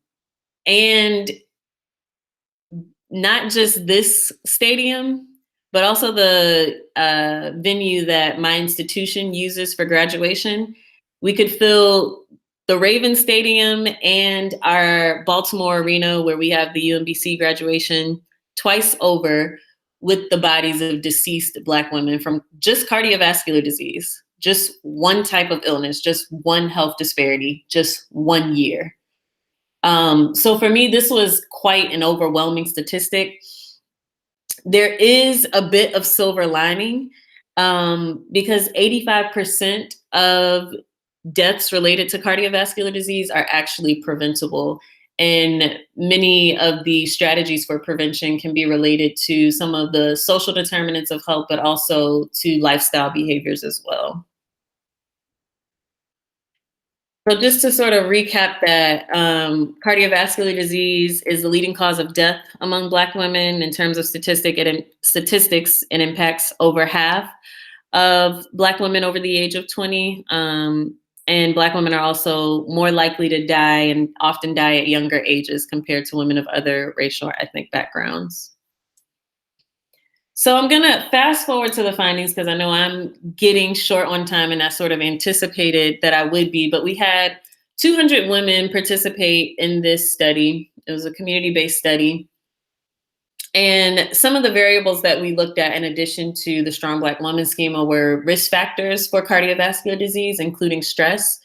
not just this stadium, but also the venue that my institution uses for graduation. We could fill the Ravens Stadium and our Baltimore Arena, where we have the UMBC graduation, twice over with the bodies of deceased Black women from just cardiovascular disease, just one type of illness, just one health disparity, just 1 year. So for me, this was quite an overwhelming statistic. There is a bit of silver lining because 85% of deaths related to cardiovascular disease are actually preventable. And many of the strategies for prevention can be related to some of the social determinants of health, but also to lifestyle behaviors as well. So just to sort of recap that, cardiovascular disease is the leading cause of death among Black women. In terms of statistics, it impacts over half of Black women over the age of 20. And Black women are also more likely to die and often die at younger ages compared to women of other racial or ethnic backgrounds. So I'm going to fast forward to the findings because I know I'm getting short on time and I sort of anticipated that I would be, but we had 200 women participate in this study. It was a community-based study. And some of the variables that we looked at in addition to the Strong Black Woman schema were risk factors for cardiovascular disease, including stress.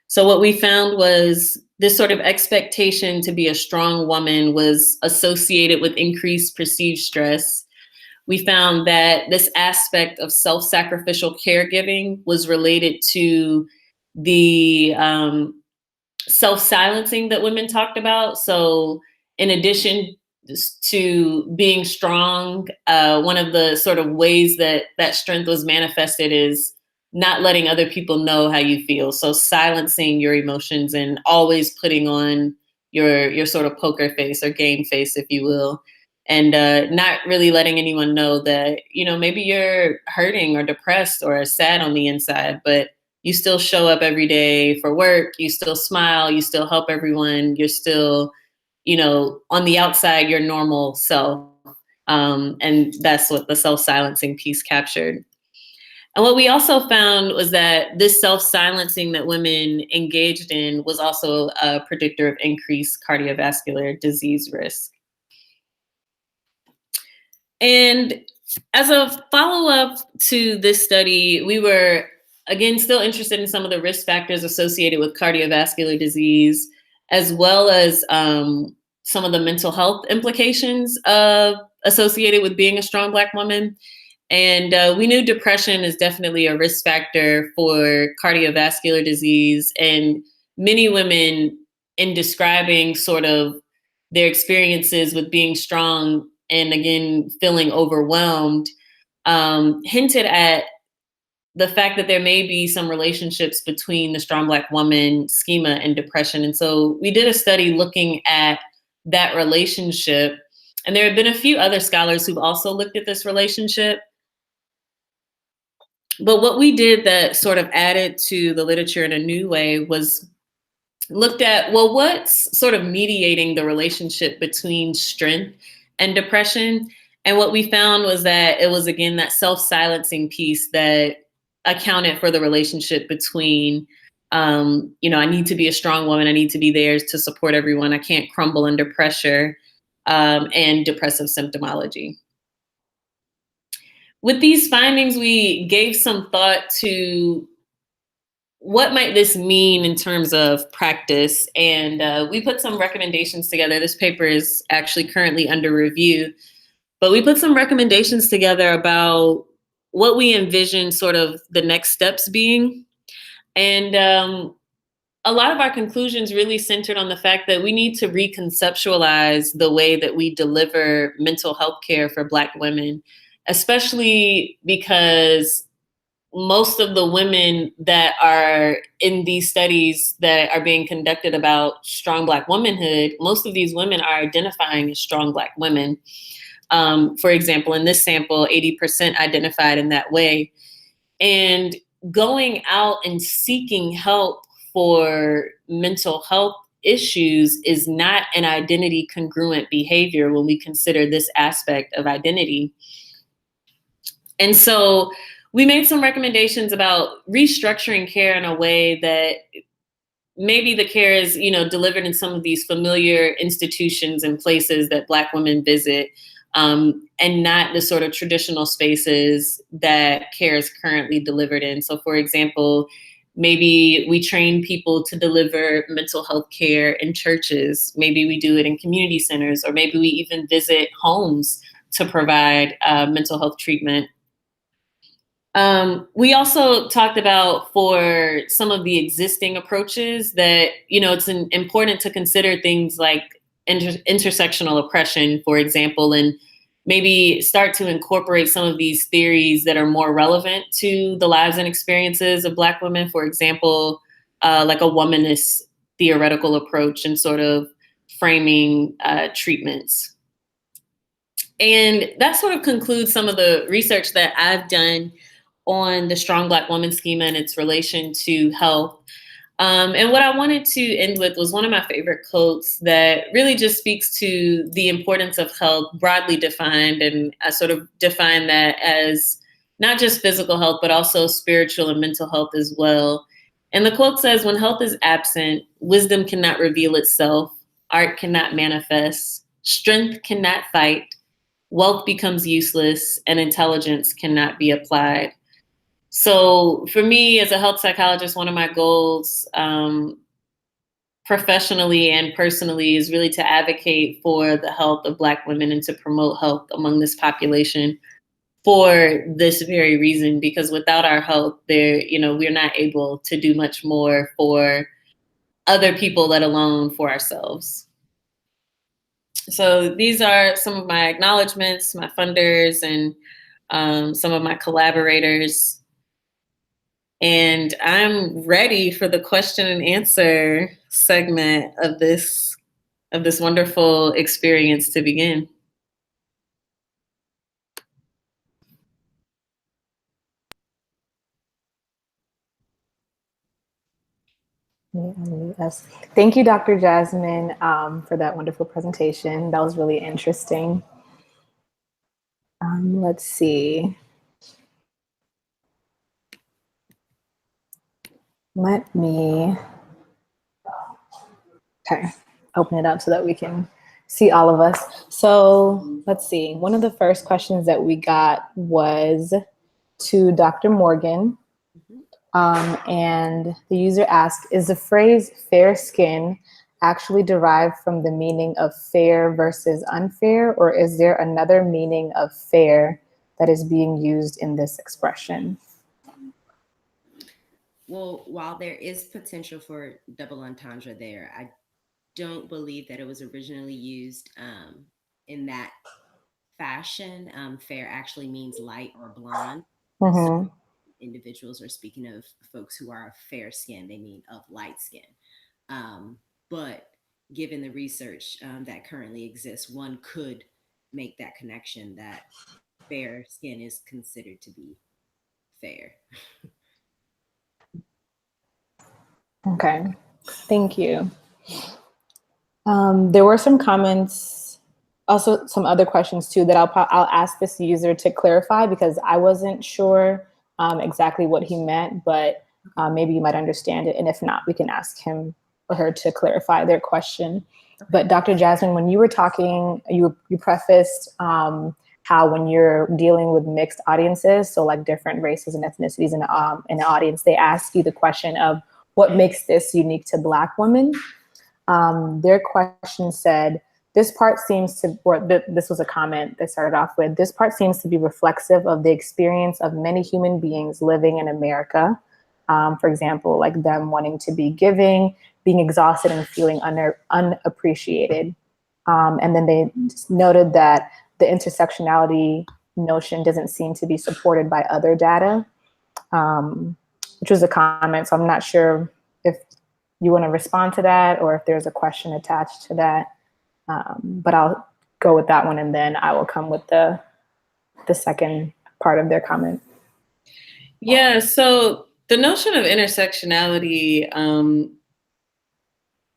So what we found was this sort of expectation to be a strong woman was associated with increased perceived stress. We found that this aspect of self-sacrificial caregiving was related to the self-silencing that women talked about. So in addition to being strong, one of the sort of ways that that strength was manifested is not letting other people know how you feel. So silencing your emotions and always putting on your sort of poker face or game face, if you will. And not really letting anyone know that, you know, maybe you're hurting or depressed or sad on the inside, but you still show up every day for work, you still smile, you still help everyone, you're still, you know, on the outside, your normal self. And that's what the self-silencing piece captured. And what we also found was that this self-silencing that women engaged in was also a predictor of increased cardiovascular disease risk. And as a follow-up to this study, we were, again, still interested in some of the risk factors associated with cardiovascular disease, as well as some of the mental health implications associated with being a strong Black woman. And we knew depression is definitely a risk factor for cardiovascular disease. And many women, in describing sort of their experiences with being strong and again, feeling overwhelmed, hinted at the fact that there may be some relationships between the Strong Black Woman schema and depression. And so we did a study looking at that relationship. And there have been a few other scholars who've also looked at this relationship. But what we did that sort of added to the literature in a new way was looked at, well, what's sort of mediating the relationship between strength and depression? And what we found was that it was, again, that self-silencing piece that accounted for the relationship between, you know, I need to be a strong woman, I need to be there to support everyone, I can't crumble under pressure, and depressive symptomology. With these findings, we gave some thought to what might this mean in terms of practice? And we put some recommendations together. This paper is actually currently under review, but we put some recommendations together about what we envision sort of the next steps being. And a lot of our conclusions really centered on the fact that we need to reconceptualize the way that we deliver mental health care for Black women, especially because most of the women that are in these studies that are being conducted about strong Black womanhood, most of these women are identifying as strong Black women. For example, in this sample, 80% identified in that way. And going out and seeking help for mental health issues is not an identity congruent behavior when we consider this aspect of identity. And so we made some recommendations about restructuring care in a way that maybe the care is, you know, delivered in some of these familiar institutions and places that Black women visit, and not the sort of traditional spaces that care is currently delivered in. So, for example, Maybe we train people to deliver mental health care in churches. Maybe we do it in community centers, or maybe we even visit homes to provide mental health treatment. We also talked about, for some of the existing approaches, that, it's important to consider things like intersectional oppression, for example, and maybe start to incorporate some of these theories that are more relevant to the lives and experiences of Black women. For example, like a womanist theoretical approach and sort of framing treatments. And that sort of concludes some of the research that I've done on the Strong Black Woman schema and its relation to health. And what I wanted to end with was one of my favorite quotes that really just speaks to the importance of health broadly defined. And I sort of define that as not just physical health, but also spiritual and mental health as well. And the quote says, "When health is absent, wisdom cannot reveal itself, art cannot manifest, strength cannot fight, wealth becomes useless, and intelligence cannot be applied." So for me, as a health psychologist, one of my goals, professionally and personally, is really to advocate for the health of Black women and to promote health among this population for this very reason, because without our health, we're not able to do much more for other people, let alone for ourselves. So these are some of my acknowledgements, my funders, and some of my collaborators. And I'm ready for the question and answer segment of this wonderful experience to begin. Yes. Thank you, Dr. Jasmine, for that wonderful presentation. That was really interesting. Let's see. Let me, open it up so that we can see all of us. So let's see. One of the first questions that we got was to Dr. Morgan. And the user asked, is the phrase fair skin actually derived from the meaning of fair versus unfair, or is there another meaning of fair that is being used in this expression? Well, while there is potential for double entendre there, I don't believe that it was originally used in that fashion. Fair actually means light or blonde. Mm-hmm. So individuals are speaking of folks who are fair skin, they mean of light skin. But given the research that currently exists, one could make that connection that fair skin is considered to be fair. Okay, thank you. There were some comments, also some other questions too, that I'll ask this user to clarify, because I wasn't sure exactly what he meant, but maybe you might understand it. And if not, we can ask him or her to clarify their question. Okay. But Dr. Jasmine, when you were talking, you prefaced how when you're dealing with mixed audiences, so like different races and ethnicities in an audience, they ask you the question of what makes this unique to Black women. Their question said, this part seems to, or this was a comment they started off with, this part seems to be reflexive of the experience of many human beings living in America. For example, like them wanting to be giving, being exhausted and feeling unappreciated. And then they just noted that the intersectionality notion doesn't seem to be supported by other data, which was a comment. So I'm not sure if you want to respond to that or if there's a question attached to that. But I'll go with that one, and then I will come with the second part of their comment. Yeah, so the notion of intersectionality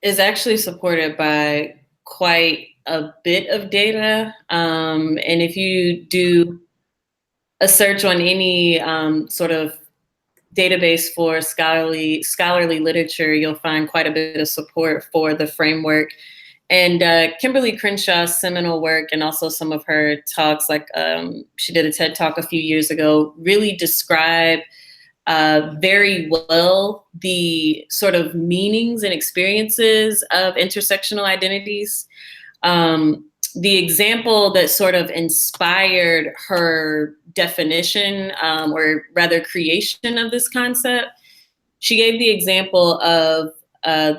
is actually supported by quite a bit of data. And if you do a search on any sort of database for scholarly literature, you'll find quite a bit of support for the framework. And Kimberly Crenshaw's seminal work, and also some of her talks, like she did a TED Talk a few years ago, really describe very well the sort of meanings and experiences of intersectional identities. The example that sort of inspired her definition, or rather creation of this concept, she gave the example of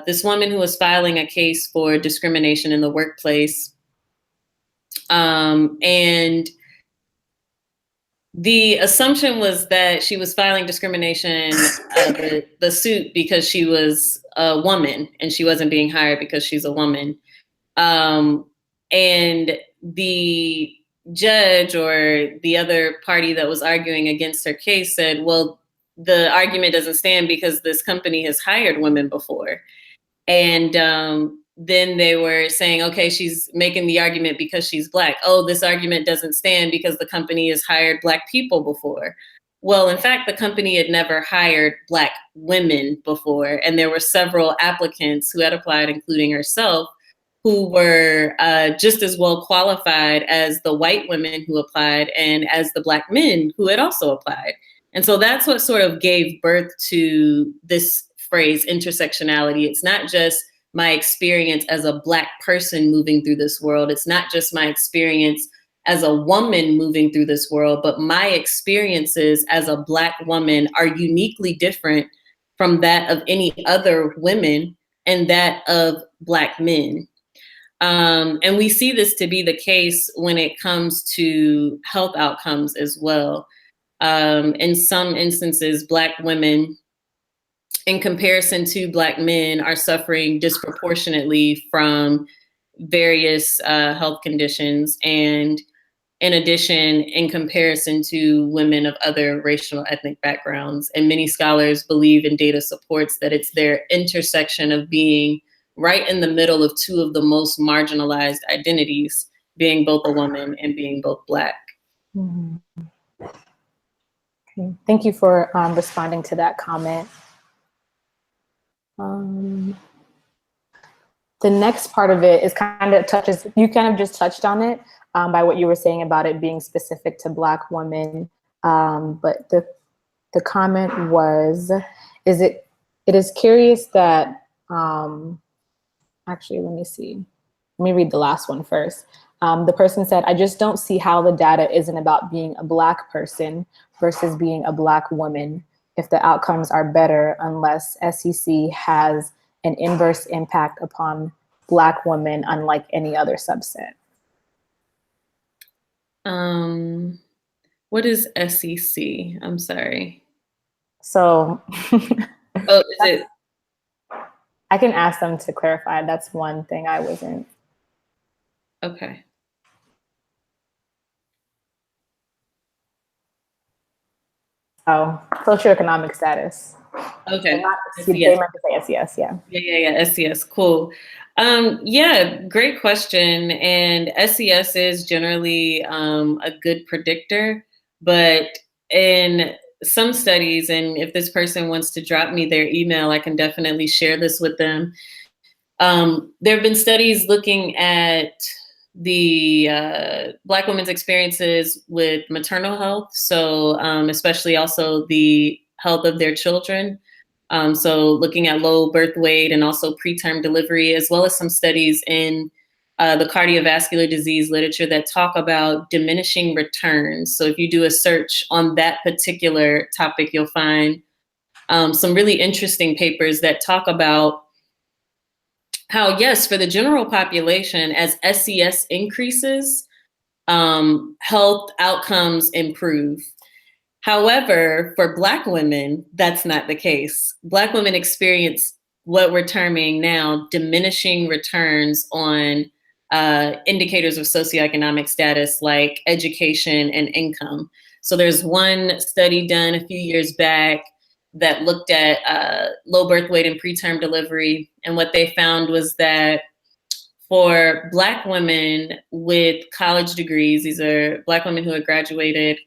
this woman who was filing a case for discrimination in the workplace. And the assumption was that she was filing discrimination, the suit, because she was a woman and she wasn't being hired because she's a woman. And the judge or the other party that was arguing against her case said, well, the argument doesn't stand because this company has hired women before. And then they were saying, okay, she's making the argument because she's Black. Oh, this argument doesn't stand because the company has hired Black people before. Well, in fact, the company had never hired Black women before. And there were several applicants who had applied, including herself, who were just as well qualified as the white women who applied and as the Black men who had also applied. And so that's what sort of gave birth to this phrase, intersectionality. It's not just my experience as a Black person moving through this world. It's not just my experience as a woman moving through this world, but my experiences as a Black woman are uniquely different from that of any other women and that of Black men. And we see this to be the case when it comes to health outcomes as well. In some instances, Black women, in comparison to Black men, are suffering disproportionately from various health conditions. And in addition, in comparison to women of other racial ethnic backgrounds. And many scholars believe, and data supports, that it's their intersection of being right in the middle of two of the most marginalized identities, being both a woman and being both Black. Mm-hmm. Okay. Thank you for responding to that comment. The next part of it is you kind of just touched on it by what you were saying about it being specific to Black women. But the comment was, it is curious that, actually, let me see. Let me read the last one first. The person said, I just don't see how the data isn't about being a Black person versus being a Black woman if the outcomes are better, unless SEC has an inverse impact upon Black women, unlike any other subset. What is SEC? I'm sorry. So oh, is it? I can ask them to clarify. That's one thing I wasn't. Okay. Oh, socioeconomic status. Okay. They meant to say SES, yeah. Yeah, SES, cool. Yeah, great question. And SES is generally a good predictor, but in some studies, and if this person wants to drop me their email, I can definitely share this with them. There have been studies looking at the Black women's experiences with maternal health, so especially also the health of their children. So looking at low birth weight and also preterm delivery, as well as some studies in the cardiovascular disease literature that talk about diminishing returns. So if you do a search on that particular topic, you'll find some really interesting papers that talk about how, yes, for the general population, as SES increases, health outcomes improve. However, for Black women, that's not the case. Black women experience what we're terming now diminishing returns on indicators of socioeconomic status like education and income. So there's one study done a few years back that looked at low birth weight and preterm delivery. And what they found was that for Black women with college degrees, these are Black women who had graduated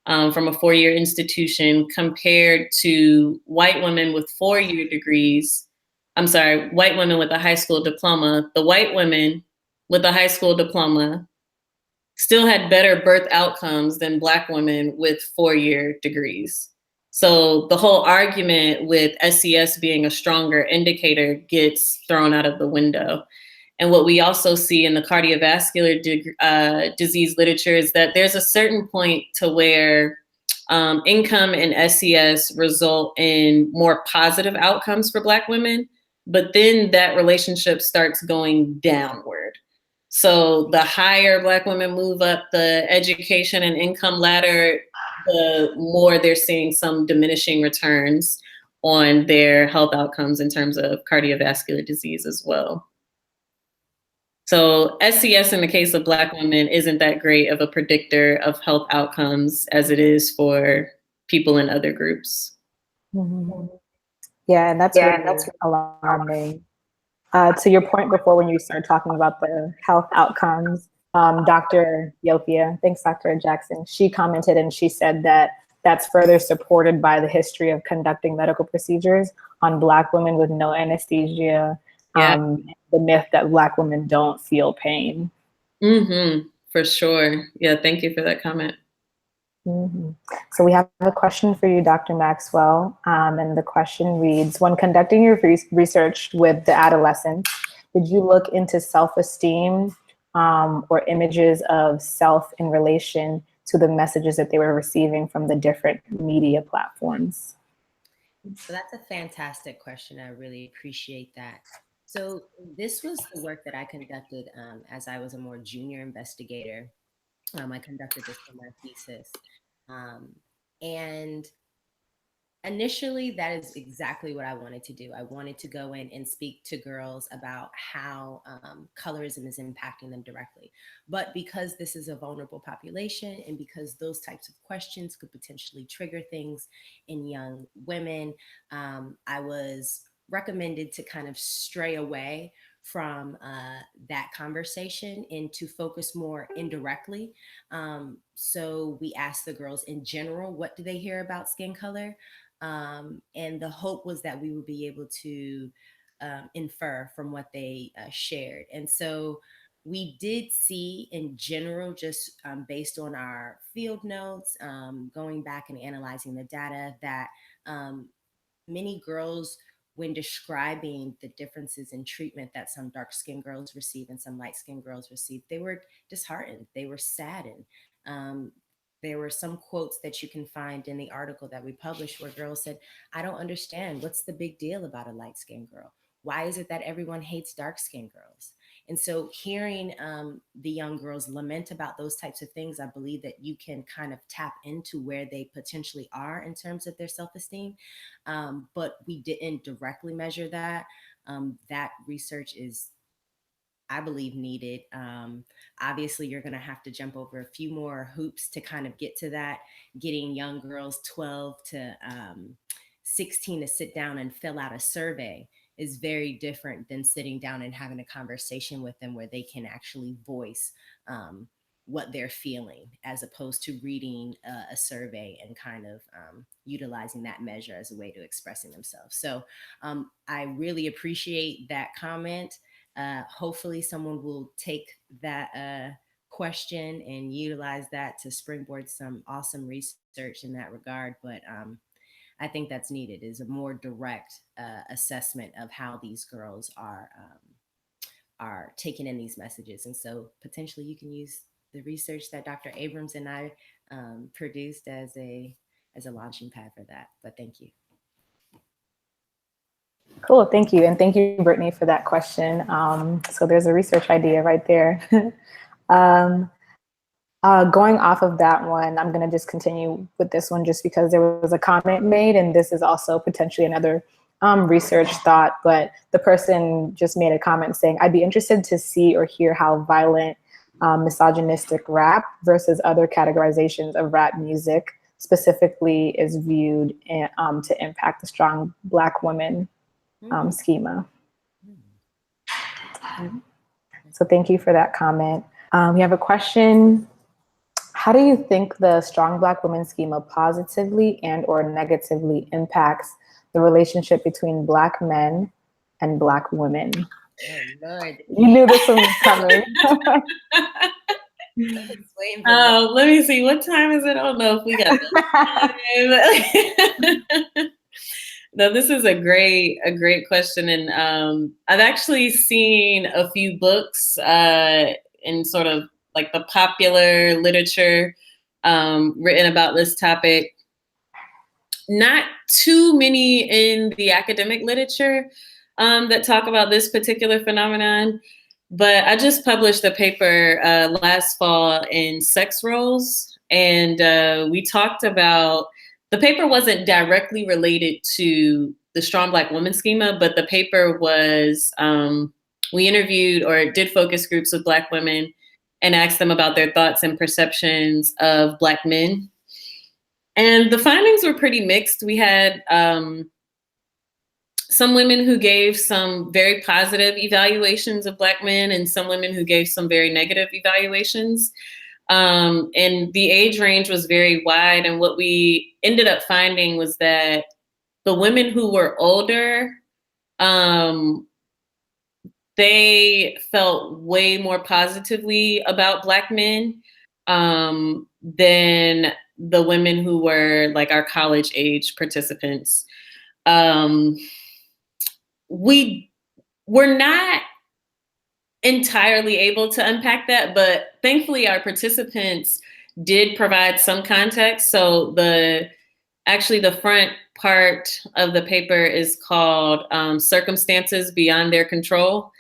from a 4-year institution, compared to white women with 4-year degrees. I'm sorry, white women with a high school diploma. The white women with a high school diploma still had better birth outcomes than Black women with 4-year degrees. So the whole argument with SES being a stronger indicator gets thrown out of the window. And what we also see in the cardiovascular disease literature is that there's a certain point to where income and SES result in more positive outcomes for Black women, but then that relationship starts going downward. So the higher Black women move up the education and income ladder, the more they're seeing some diminishing returns on their health outcomes in terms of cardiovascular disease as well. So SES in the case of Black women isn't that great of a predictor of health outcomes as it is for people in other groups. Mm-hmm. Yeah, and that's really alarming. To your point before, when you started talking about the health outcomes, Dr. Yopia, thanks Dr. Jackson, she commented and she said that that's further supported by the history of conducting medical procedures on Black women with no anesthesia, the myth that Black women don't feel pain. Mm-hmm, for sure. Yeah, thank you for that comment. Mm-hmm. So we have a question for you, Dr. Maxwell, and the question reads, when conducting your research with the adolescents, did you look into self-esteem or images of self in relation to the messages that they were receiving from the different media platforms? So that's a fantastic question. I really appreciate that. So this was the work that I conducted as I was a more junior investigator. I conducted this for my thesis. And initially, that is exactly what I wanted to do. I wanted to go in and speak to girls about how colorism is impacting them directly. But because this is a vulnerable population and because those types of questions could potentially trigger things in young women, I was recommended to kind of stray away from that conversation and to focus more indirectly. So we asked the girls in general, what do they hear about skin color? And the hope was that we would be able to infer from what they shared. And so we did see in general, just based on our field notes, going back and analyzing the data, that many girls, when describing the differences in treatment that some dark-skinned girls receive and some light-skinned girls receive, they were disheartened, they were saddened. There were some quotes that you can find in the article that we published where girls said, I don't understand. What's the big deal about a light-skinned girl? Why is it that everyone hates dark-skinned girls? And so hearing the young girls lament about those types of things, I believe that you can kind of tap into where they potentially are in terms of their self-esteem. But we didn't directly measure that. That research is, I believe, needed. Obviously, you're going to have to jump over a few more hoops to kind of get to that. Getting young girls 12 to 16 to sit down and fill out a survey is very different than sitting down and having a conversation with them where they can actually voice what they're feeling, as opposed to reading a survey and kind of utilizing that measure as a way to expressing themselves. So I really appreciate that comment. Hopefully someone will take that question and utilize that to springboard some awesome research in that regard. But I think that's needed, is a more direct assessment of how these girls are taking in these messages. And so potentially you can use the research that Dr. Abrams and I produced as a launching pad for that. But thank you. Cool, thank you. And thank you, Brittany, for that question. So there's a research idea right there. Going off of that one, I'm gonna just continue with this one just because there was a comment made, and this is also potentially another research thought, but the person just made a comment saying, I'd be interested to see or hear how violent misogynistic rap versus other categorizations of rap music specifically is viewed to impact the strong Black women schema. So thank you for that comment. We have a question. How do you think the strong Black women schema positively and or negatively impacts the relationship between Black men and Black women? Oh, Lord. You knew this one was coming. Let me see. What time is it? I don't know if we got time. No, this is a great question. And I've actually seen a few books in sort of like the popular literature written about this topic. Not too many in the academic literature that talk about this particular phenomenon. But I just published a paper last fall in sex roles. And we talked about, the paper wasn't directly related to the Strong Black Woman schema, but the paper was, we interviewed or did focus groups with Black women and asked them about their thoughts and perceptions of Black men. And the findings were pretty mixed. We had some women who gave some very positive evaluations of Black men and some women who gave some very negative evaluations. And the age range was very wide. And what we ended up finding was that the women who were older, they felt way more positively about Black men than the women who were like our college age participants. We were not entirely able to unpack that, but thankfully our participants did provide some context. So the front part of the paper is called Circumstances Beyond Their Control.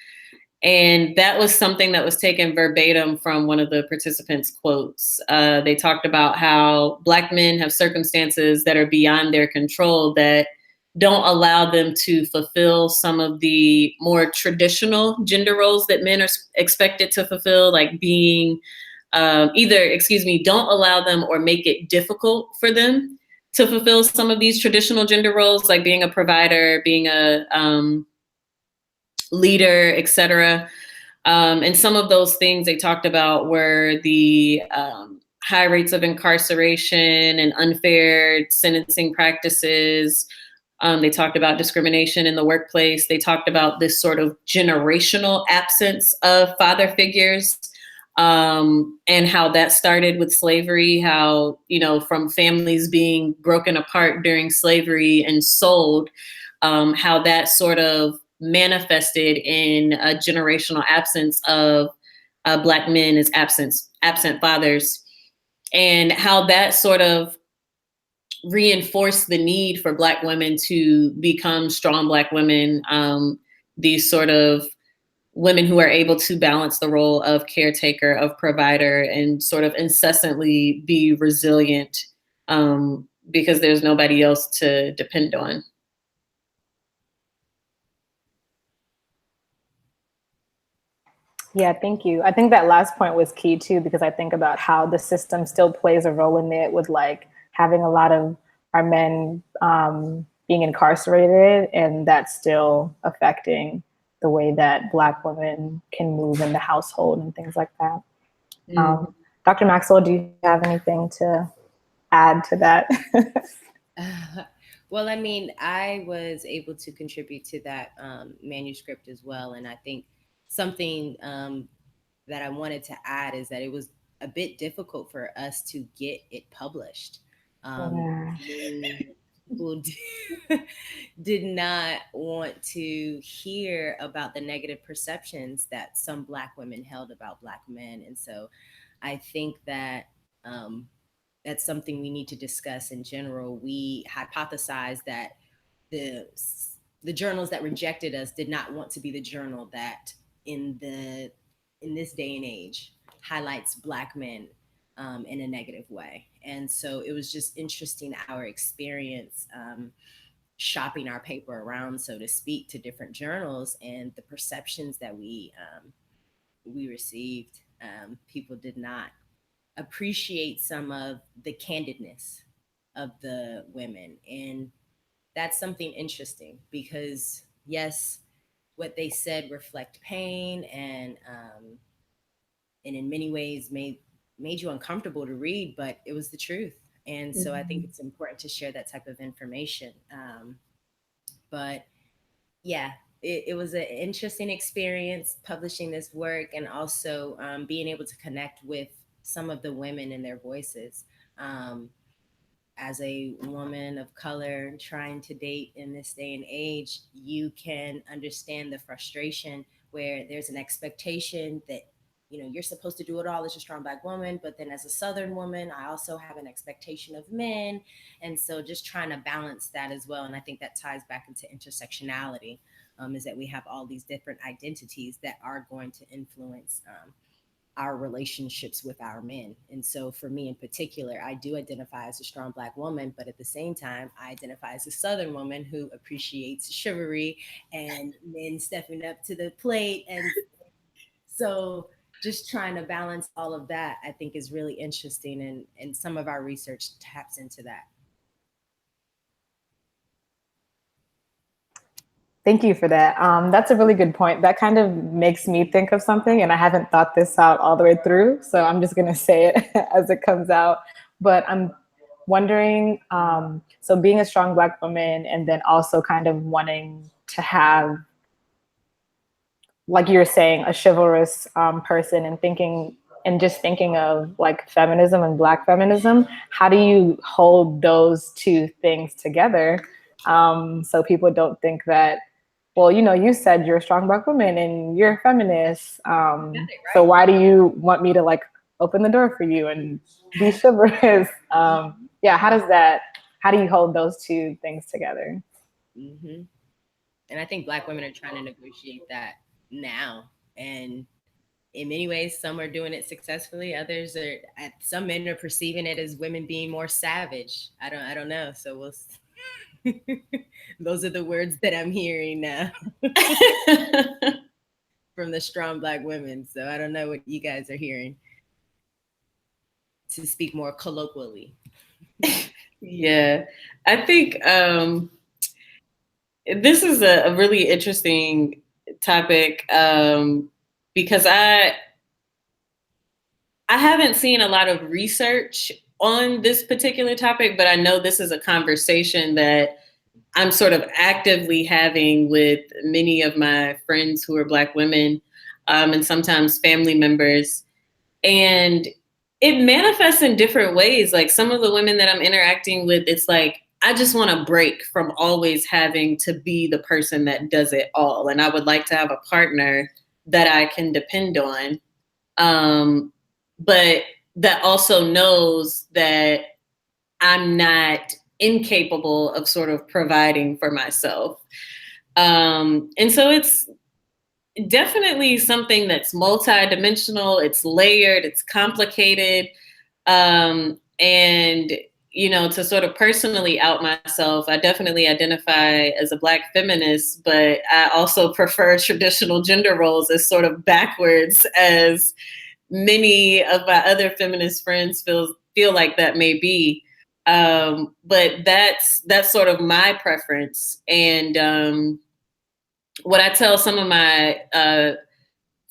And that was something that was taken verbatim from one of the participants' quotes. They talked about how Black men have circumstances that are beyond their control that don't allow them to fulfill some of the more traditional gender roles that men are expected to fulfill, like being don't allow them or make it difficult for them to fulfill some of these traditional gender roles, like being a provider, being a leader, etc. And some of those things they talked about were the high rates of incarceration and unfair sentencing practices. They talked about discrimination in the workplace. They talked about this sort of generational absence of father figures, and how that started with slavery, how, from families being broken apart during slavery and sold, how that sort of manifested in a generational absence of Black men as absent fathers, and how that sort of reinforced the need for Black women to become strong Black women, these sort of women who are able to balance the role of caretaker, of provider, and sort of incessantly be resilient because there's nobody else to depend on. Yeah, thank you. I think that last point was key too, because I think about how the system still plays a role in it with like having a lot of our men being incarcerated, and that's still affecting the way that Black women can move in the household and things like that. Dr. Maxwell, do you have anything to add to that? Well, I mean, I was able to contribute to that manuscript as well. And I think something that I wanted to add is that it was a bit difficult for us to get it published. People did not want to hear about the negative perceptions that some Black women held about Black men. And so I think that that's something we need to discuss in general. We hypothesized that the journals that rejected us did not want to be the journal that in this day and age highlights Black men in a negative way. And so it was just interesting, our experience shopping our paper around, so to speak, to different journals, and the perceptions that we received. People did not appreciate some of the candidness of the women. And that's something interesting because, yes, what they said reflect pain and in many ways made you uncomfortable to read, but it was the truth. And so I think it's important to share that type of information. But yeah, it was an interesting experience publishing this work, and also being able to connect with some of the women and their voices. As a woman of color trying to date in this day and age, you can understand the frustration where there's an expectation that, you know, you're supposed to do it all as a strong Black woman, but then as a Southern woman, I also have an expectation of men. And so just trying to balance that as well. And I think that ties back into intersectionality, is that we have all these different identities that are going to influence our relationships with our men. And so for me in particular, I do identify as a strong Black woman, but at the same time, I identify as a Southern woman who appreciates chivalry and men stepping up to the plate. And so just trying to balance all of that, I think is really interesting. And some of our research taps into that. Thank you for that. That's a really good point. That kind of makes me think of something, and I haven't thought this out all the way through, so I'm just going to say it as it comes out. But I'm wondering, so being a strong Black woman and then also kind of wanting to have, like you were saying, a chivalrous person, and just thinking of like feminism and Black feminism, how do you hold those two things together so people don't think that, well, you know, you said you're a strong Black woman and you're a feminist. So why do you want me to like open the door for you and be chivalrous? Yeah, how do you hold those two things together? Mm-hmm. And I think Black women are trying to negotiate that now. And in many ways, some are doing it successfully. Others are, some men are perceiving it as women being more savage. I don't know. So we'll those are the words that I'm hearing now from the strong Black women. So I don't know what you guys are hearing, to speak more colloquially. Yeah, I think this is a really interesting topic because I haven't seen a lot of research on this particular topic, but I know this is a conversation that I'm sort of actively having with many of my friends who are Black women and sometimes family members. And it manifests in different ways. Like some of the women that I'm interacting with, it's like, I just want to break from always having to be the person that does it all. And I would like to have a partner that I can depend on. But that also knows that I'm not incapable of sort of providing for myself. And so it's definitely something that's multidimensional, it's layered, it's complicated. And, you know, to sort of personally out myself, I definitely identify as a Black feminist, but I also prefer traditional gender roles as sort of backwards as many of my other feminist friends feel like that may be. But that's sort of my preference. And what I tell some of my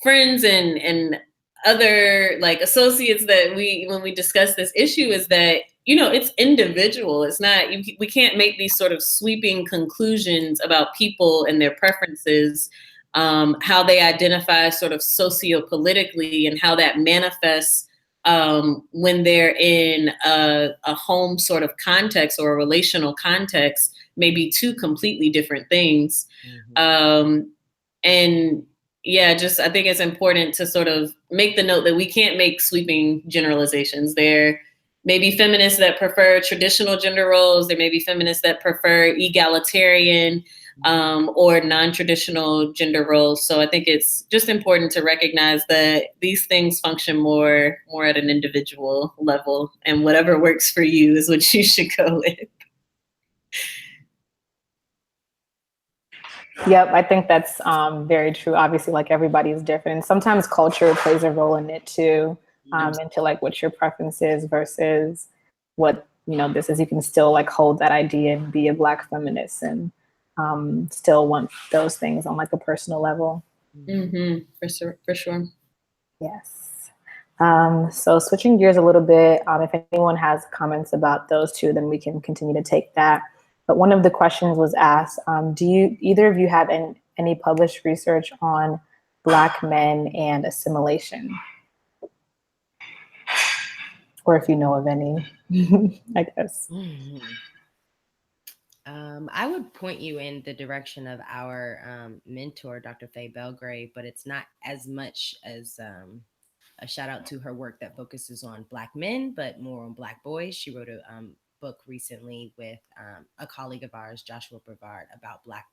friends and other like associates that when we discuss this issue is that, you know, it's individual. It's not, we can't make these sort of sweeping conclusions about people and their preferences, how they identify sort of sociopolitically and how that manifests when they're in a home sort of context or a relational context, maybe two completely different things. Mm-hmm. And yeah, just I think it's important to sort of make the note that we can't make sweeping generalizations. There may be feminists that prefer traditional gender roles. There may be feminists that prefer egalitarian or non-traditional gender roles. So I think it's just important to recognize that these things function more at an individual level, and whatever works for you is what you should go with. Yep, I think that's very true. Obviously, like everybody is different. And sometimes culture plays a role in it too, into like what your preference is versus what, you know, this is. You can still like hold that idea and be a Black feminist and still want those things on like a personal level. Mm-hmm. For sure. Yes. So switching gears a little bit, if anyone has comments about those two, then we can continue to take that. But one of the questions was asked, do either of you have any published research on Black men and assimilation? or if you know of any, I guess. I would point you in the direction of our mentor, Dr. Faye Belgrave, but it's not as much as a shout out to her work that focuses on Black men, but more on Black boys. She wrote a book recently with a colleague of ours, Joshua Brevard, about Black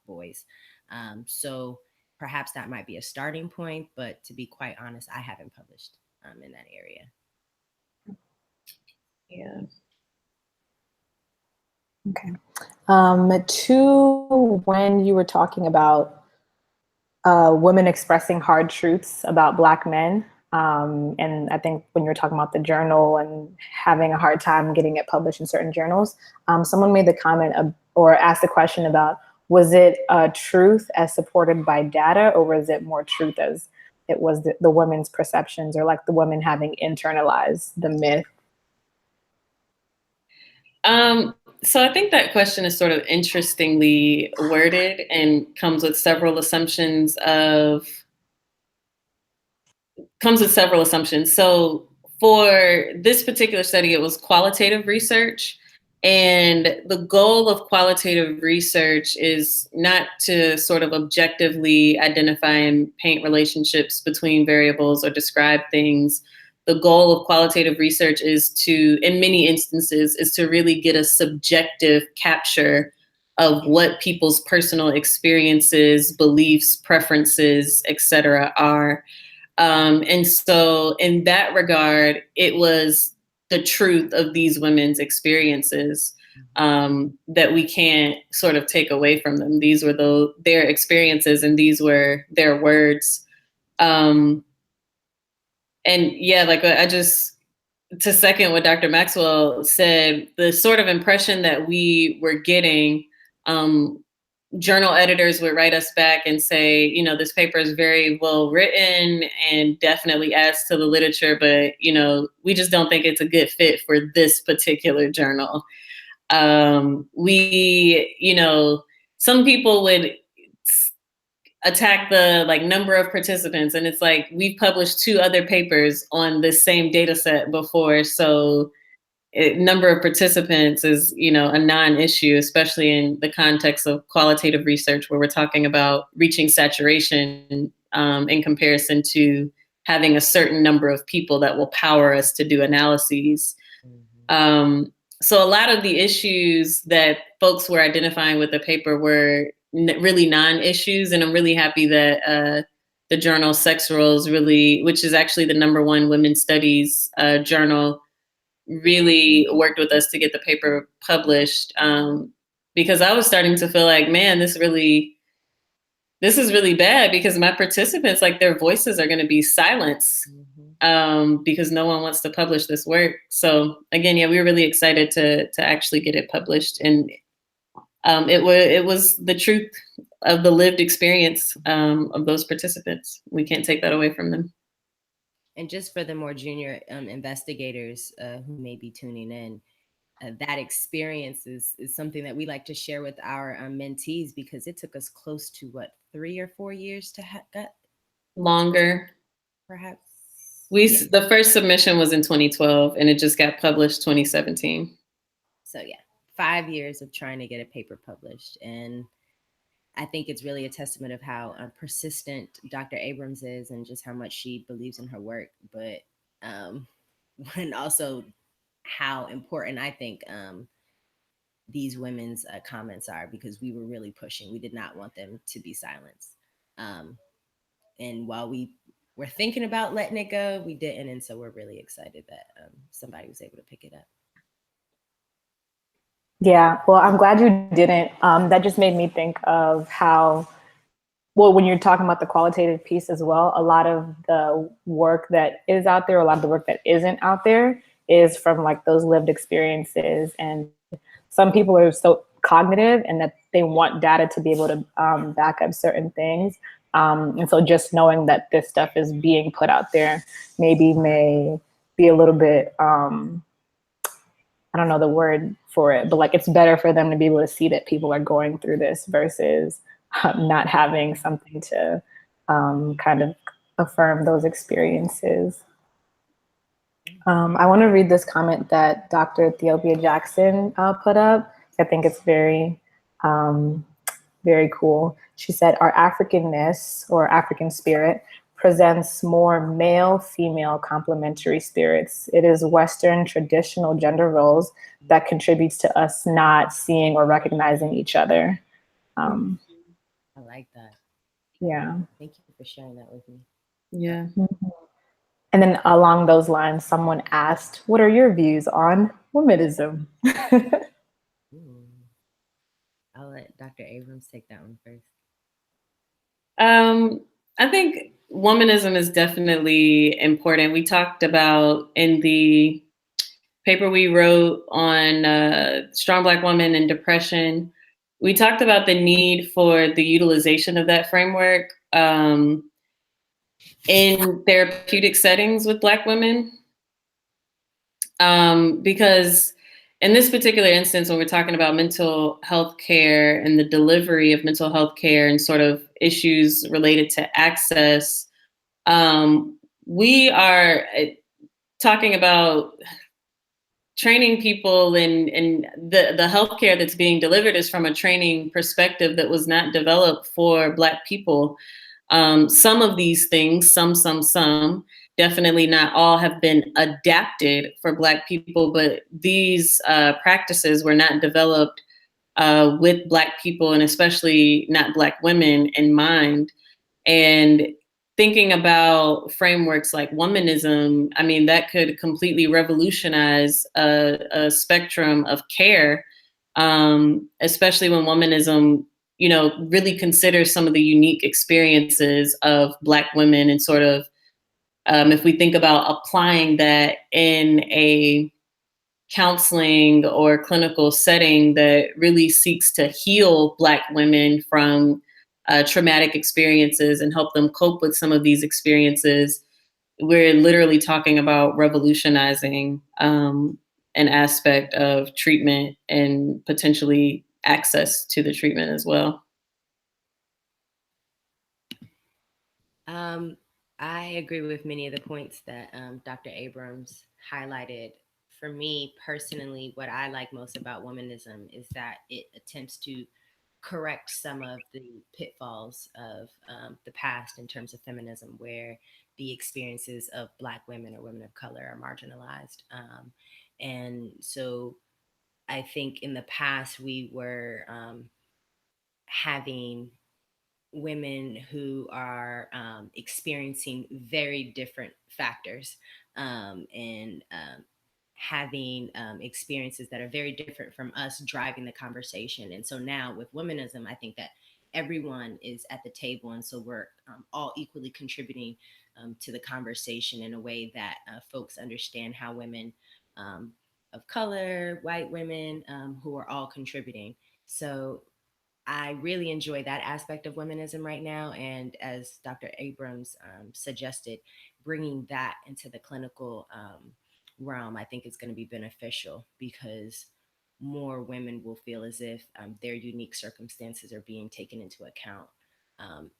boys. So perhaps that might be a starting point, but to be quite honest, I haven't published in that area. Yeah. Okay. To when you were talking about women expressing hard truths about Black men, and I think when you were talking about the journal and having a hard time getting it published in certain journals, someone made the comment or asked the question about, was it truth as supported by data, or was it more truth as it was the women's perceptions, or like the women having internalized the myth? So I think that question is sort of interestingly worded and comes with several assumptions. So for this particular study, it was qualitative research. And the goal of qualitative research is not to sort of objectively identify and paint relationships between variables or describe things. The goal of qualitative research is to, in many instances, is to really get a subjective capture of what people's personal experiences, beliefs, preferences, et cetera, are. And so in that regard, it was the truth of these women's experiences that we can't sort of take away from them. These were their experiences, and these were their words. And yeah, like to second what Dr. Maxwell said, the sort of impression that we were getting, journal editors would write us back and say, you know, this paper is very well written and definitely adds to the literature, but, you know, we just don't think it's a good fit for this particular journal. Some people would attack the number of participants, and it's like, we've published 2 other papers on this same data set before, so number of participants is, you know, a non-issue, especially in the context of qualitative research, where we're talking about reaching saturation in comparison to having a certain number of people that will power us to do analyses. So a lot of the issues that folks were identifying with the paper were really non-issues, and I'm really happy that the journal Sex Roles, which is actually the #1 women's studies journal, really worked with us to get the paper published, because I was starting to feel like, man, this is really bad, because my participants, like, their voices are going to be silenced because no one wants to publish this work. So again, yeah, we were really excited to actually get it published, and it was the truth of the lived experience of those participants. We can't take that away from them. And just for the more junior investigators who may be tuning in, that experience is something that we like to share with our mentees, because it took us close to 3 or 4 years to get longer. Perhaps. The first submission was in 2012, and it just got published 2017. So yeah, 5 years of trying to get a paper published. And I think it's really a testament of how persistent Dr. Abrams is, and just how much she believes in her work, but and also how important I think these women's comments are, because we were really pushing. We did not want them to be silenced. And while we were thinking about letting it go, we didn't. And so we're really excited that somebody was able to pick it up. Yeah, well, I'm glad you didn't. That just made me think of how, well, when you're talking about the qualitative piece as well, a lot of the work that is out there, a lot of the work that isn't out there is from those lived experiences. And some people are so cognitive, and that they want data to be able to back up certain things. And so just knowing that this stuff is being put out there maybe may be a little bit, I don't know the word for it, but it's better for them to be able to see that people are going through this versus not having something to kind of affirm those experiences. I want to read this comment that Dr. Ethiopia Jackson put up. I think it's very, very cool. She said, our Africanness or African spirit presents more male-female complementary spirits. It is Western traditional gender roles that contributes to us not seeing or recognizing each other. I like that. Yeah. Thank you for sharing that with me. Yeah. Mm-hmm. And then along those lines, someone asked, what are your views on womanism? I'll let Dr. Abrams take that one first. I think womanism is definitely important. We talked about in the paper we wrote on strong Black women and depression, we talked about the need for the utilization of that framework in therapeutic settings with Black women. Because in this particular instance, when we're talking about mental health care and the delivery of mental health care and sort of issues related to access, we are talking about training people and the healthcare that's being delivered is from a training perspective that was not developed for Black people. Some of these things, some, definitely not all have been adapted for Black people, but these practices were not developed with Black people and especially not Black women in mind. And thinking about frameworks like womanism, I mean, that could completely revolutionize a spectrum of care, especially when womanism, really considers some of the unique experiences of Black women and sort of, if we think about applying that in a counseling or clinical setting that really seeks to heal Black women from traumatic experiences and help them cope with some of these experiences, we're literally talking about revolutionizing an aspect of treatment and potentially access to the treatment as well. I agree with many of the points that Dr. Abrams highlighted. For me personally, what I like most about womanism is that it attempts to correct some of the pitfalls of the past in terms of feminism, where the experiences of Black women or women of color are marginalized. And so I think in the past we were having women who are experiencing very different factors and having experiences that are very different from us driving the conversation. And so now with womanism, I think that everyone is at the table. And so we're all equally contributing to the conversation in a way that folks understand how women of color, white women who are all contributing. So I really enjoy that aspect of womanism right now. And as Dr. Abrams suggested, bringing that into the clinical realm, I think is going to be beneficial because more women will feel as if their unique circumstances are being taken into account.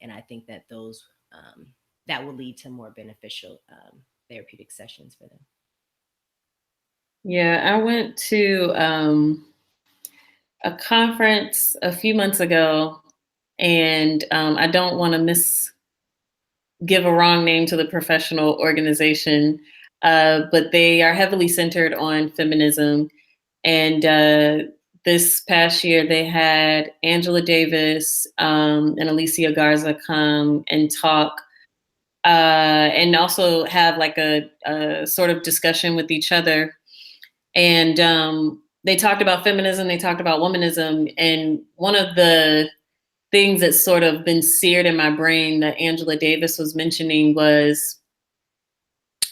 And I think that those that will lead to more beneficial therapeutic sessions for them. Yeah, I went to a conference a few months ago, and I don't want to give a wrong name to the professional organization, but they are heavily centered on feminism. And this past year, they had Angela Davis and Alicia Garza come and talk, and also have like a sort of discussion with each other. And they talked about feminism, they talked about womanism, and one of the things that's sort of been seared in my brain that Angela Davis was mentioning was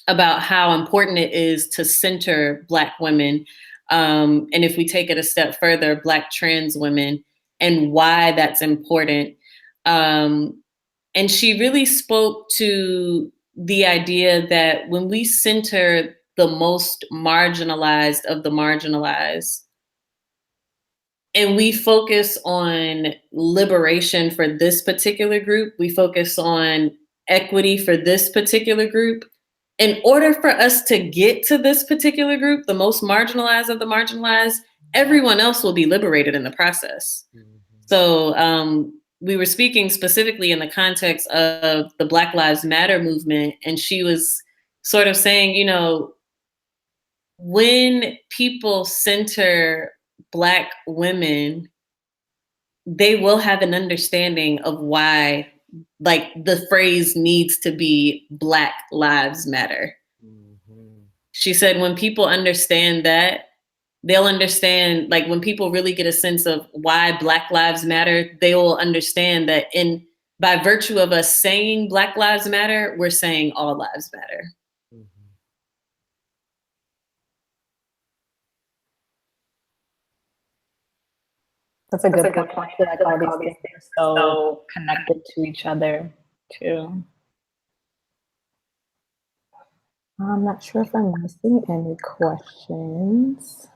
about how important it is to center Black women. And if we take it a step further, Black trans women, and why that's important. And she really spoke to the idea that when we center the most marginalized of the marginalized, and we focus on liberation for this particular group, we focus on equity for this particular group, in order for us to get to this particular group, the most marginalized of the marginalized, everyone else will be liberated in the process. So we were speaking specifically in the context of the Black Lives Matter movement, and she was sort of saying, you know, when people center Black women, they will have an understanding of why, like, the phrase needs to be Black Lives Matter. She said when people understand that, they'll understand, like, when people really get a sense of why Black Lives Matter, they will understand that by virtue of us saying Black Lives Matter, we're saying all lives matter. That's a good point. I feel like all these things are so connected to each other, too. I'm not sure if I'm missing any questions.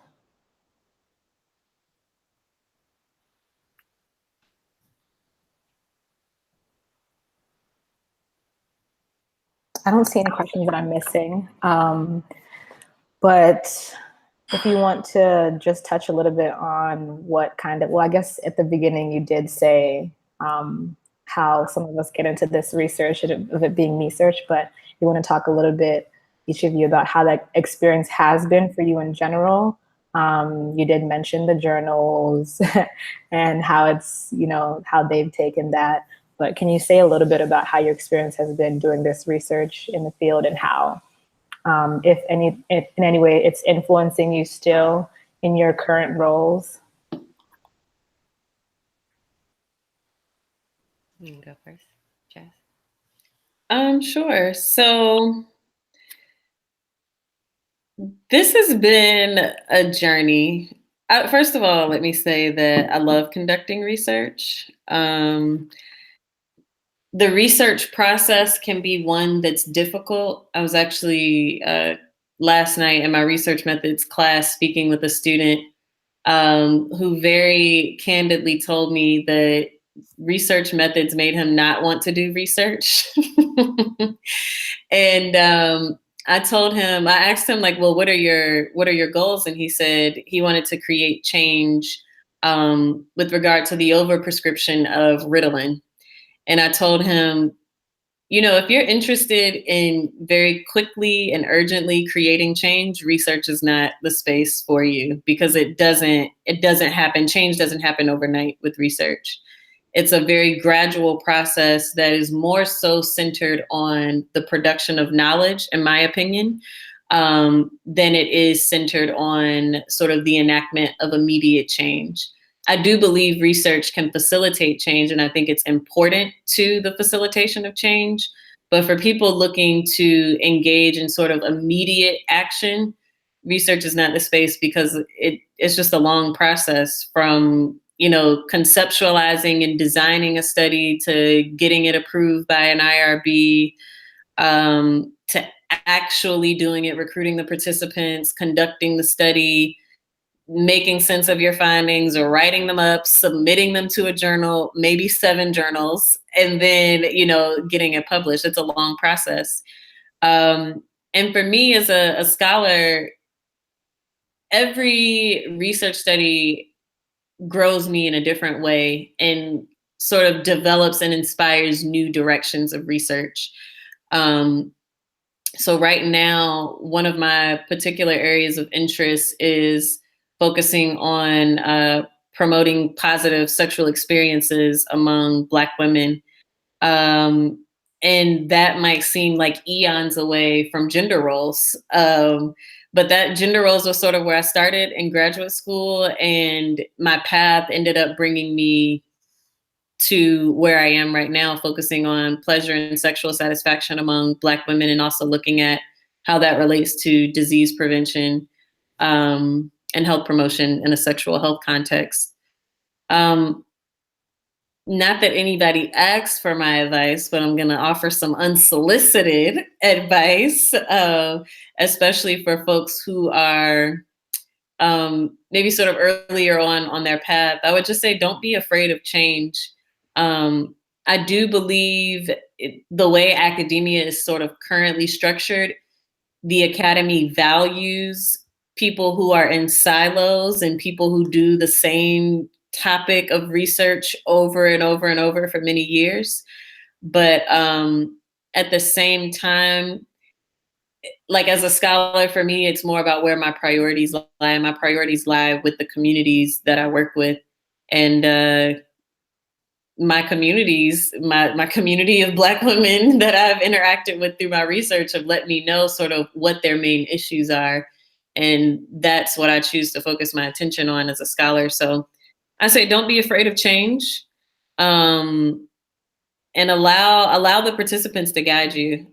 I don't see any questions that I'm missing. But if you want to just touch a little bit on what kind of, well, I guess at the beginning you did say how some of us get into this research of it being research, but you want to talk a little bit, each of you, about how that experience has been for you in general. You did mention the journals and how it's, you know, how they've taken that. But can you say a little bit about how your experience has been doing this research in the field and how, if in any way, it's influencing you still in your current roles? You can go first, Jess. Sure. So this has been a journey. First of all, let me say that I love conducting research. The research process can be one that's difficult. I was actually last night in my research methods class speaking with a student who very candidly told me that research methods made him not want to do research. And I asked him, like, well, what are your goals? And he said he wanted to create change with regard to the overprescription of Ritalin. And I told him, you know, if you're interested in very quickly and urgently creating change, research is not the space for you, because it doesn't happen. Change doesn't happen overnight with research. It's a very gradual process that is more so centered on the production of knowledge, in my opinion, than it is centered on sort of the enactment of immediate change. I do believe research can facilitate change, and I think it's important to the facilitation of change. But for people looking to engage in sort of immediate action, research is not the space, because it's just a long process from, you know, conceptualizing and designing a study to getting it approved by an IRB, to actually doing it, recruiting the participants, conducting the study, making sense of your findings or writing them up, submitting them to a journal, maybe 7 journals, and then, you know, getting it published. It's a long process. And for me as a scholar, every research study grows me in a different way and sort of develops and inspires new directions of research. So right now, one of my particular areas of interest is focusing on promoting positive sexual experiences among Black women. And that might seem like eons away from gender roles. But that gender roles was sort of where I started in graduate school, and my path ended up bringing me to where I am right now, focusing on pleasure and sexual satisfaction among Black women, and also looking at how that relates to disease prevention and health promotion in a sexual health context. Not that anybody asked for my advice, but I'm going to offer some unsolicited advice, especially for folks who are maybe sort of earlier on their path. I would just say, don't be afraid of change. I do believe the way academia is sort of currently structured, the academy values people who are in silos and people who do the same topic of research over and over and over for many years. But at the same time, like as a scholar, for me, it's more about where my priorities lie. My priorities lie with the communities that I work with. And my communities, my community of Black women that I've interacted with through my research have let me know sort of what their main issues are. And that's what I choose to focus my attention on as a scholar. So I say, don't be afraid of change, and allow the participants to guide you.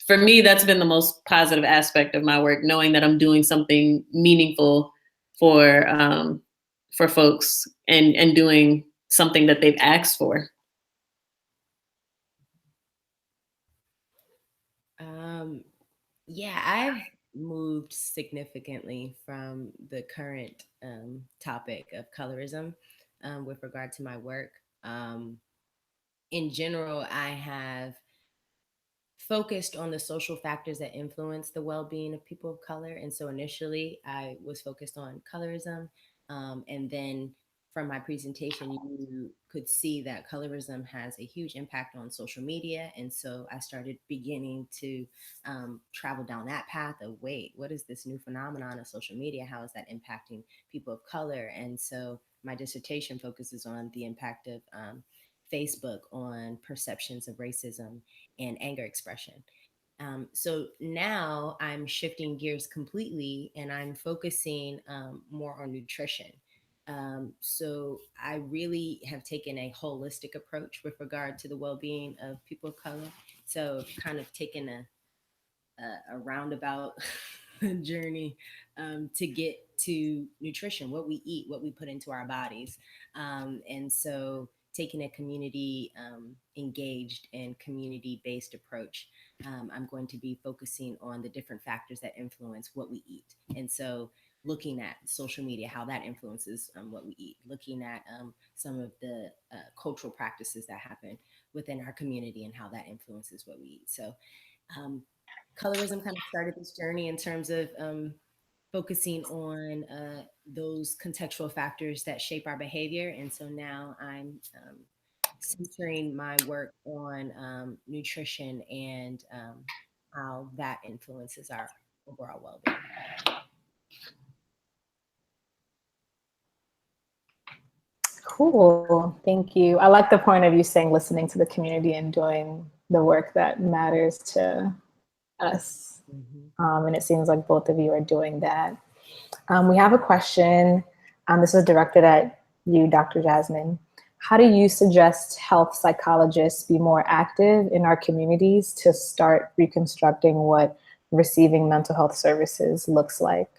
For me, that's been the most positive aspect of my work, knowing that I'm doing something meaningful for folks and doing something that they've asked for. Yeah, I've moved significantly from the current topic of colorism with regard to my work. In general, I have focused on the social factors that influence the well-being of people of color. And so initially I was focused on colorism. And then from my presentation, you could see that colorism has a huge impact on social media. And so I started beginning to travel down that path of, wait, what is this new phenomenon of social media? How is that impacting people of color? And so my dissertation focuses on the impact of Facebook on perceptions of racism and anger expression. So now I'm shifting gears completely and I'm focusing more on nutrition. So I really have taken a holistic approach with regard to the well-being of people of color. So kind of taken a roundabout journey to get to nutrition, what we eat, what we put into our bodies. And so taking a community engaged and community-based approach, I'm going to be focusing on the different factors that influence what we eat. And so looking at social media, how that influences what we eat, looking at some of the cultural practices that happen within our community and how that influences what we eat. So colorism kind of started this journey in terms of focusing on those contextual factors that shape our behavior. And so now I'm centering my work on nutrition and how that influences our overall well-being. Cool, thank you. I like the point of you saying listening to the community and doing the work that matters to us. And it seems like both of you are doing that. We have a question. This is directed at you, Dr. Jasmine. How do you suggest health psychologists be more active in our communities to start reconstructing what receiving mental health services looks like,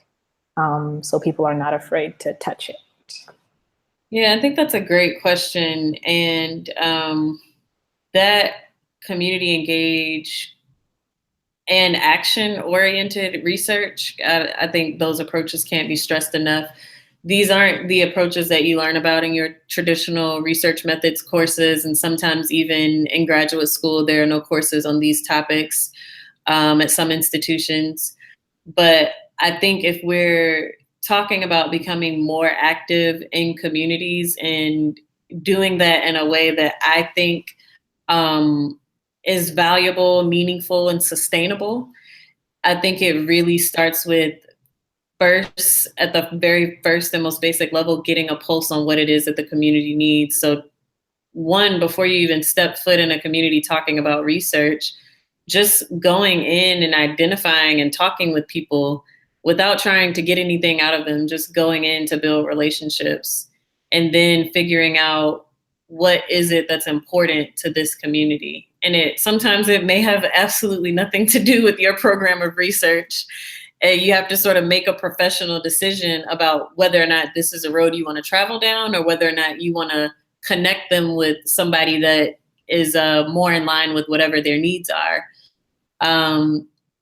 so people are not afraid to touch it? Yeah, I think that's a great question. And that community engaged and action-oriented research, I think those approaches can't be stressed enough. These aren't the approaches that you learn about in your traditional research methods courses, and sometimes even in graduate school, there are no courses on these topics at some institutions. But I think if we're talking about becoming more active in communities and doing that in a way that I think is valuable, meaningful, and sustainable, I think it really starts with first, at the very first and most basic level, getting a pulse on what it is that the community needs. So one, before you even step foot in a community talking about research, just going in and identifying and talking with people without trying to get anything out of them, just going in to build relationships and then figuring out what is it that's important to this community. And sometimes it may have absolutely nothing to do with your program of research. And you have to sort of make a professional decision about whether or not this is a road you want to travel down, or whether or not you want to connect them with somebody that is more in line with whatever their needs are.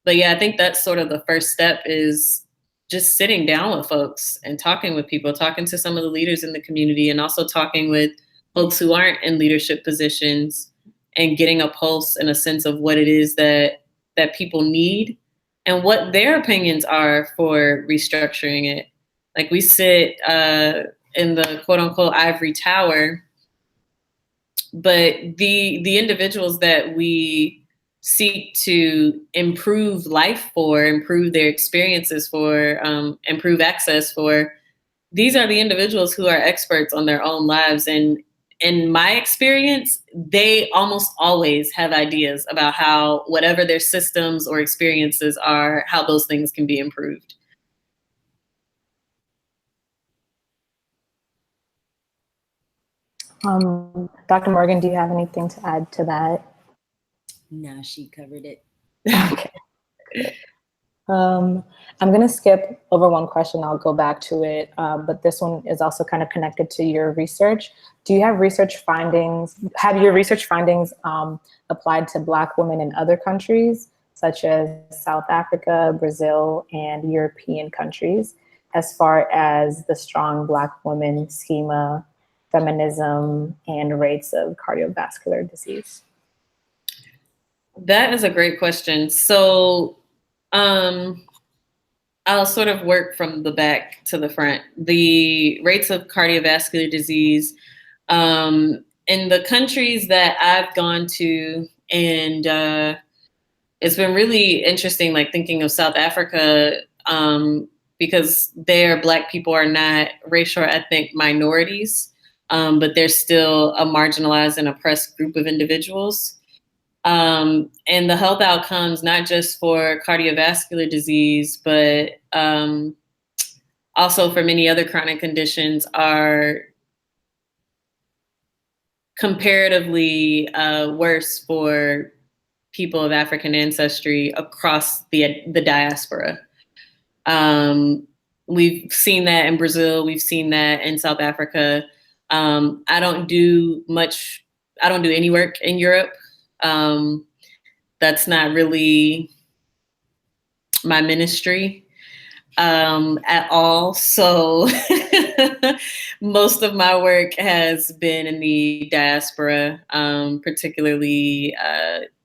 But yeah, I think that's sort of the first step, is just sitting down with folks and talking with people, talking to some of the leaders in the community, and also talking with folks who aren't in leadership positions, and getting a pulse and a sense of what it is that people need, and what their opinions are for restructuring it. Like, we sit in the quote unquote ivory tower, but the individuals that we seek to improve life for, improve their experiences for, improve access for, these are the individuals who are experts on their own lives. And in my experience, they almost always have ideas about how whatever their systems or experiences are, how those things can be improved. Dr. Morgan, do you have anything to add to that? No, she covered it. Okay. I'm going to skip over one question. I'll go back to it, but this one is also kind of connected to your research. Do you have research findings? Have your research findings applied to Black women in other countries, such as South Africa, Brazil, and European countries, as far as the strong Black woman schema, feminism, and rates of cardiovascular disease? That is a great question. So I'll sort of work from the back to the front. The rates of cardiovascular disease in the countries that I've gone to, and it's been really interesting, like thinking of South Africa, because there Black people are not racial or ethnic minorities, but they're still a marginalized and oppressed group of individuals. And the health outcomes, not just for cardiovascular disease, but also for many other chronic conditions, are comparatively worse for people of African ancestry across the diaspora. We've seen that in Brazil. We've seen that in South Africa. I don't do any work in Europe. That's not really my ministry at all. So most of my work has been in the diaspora, particularly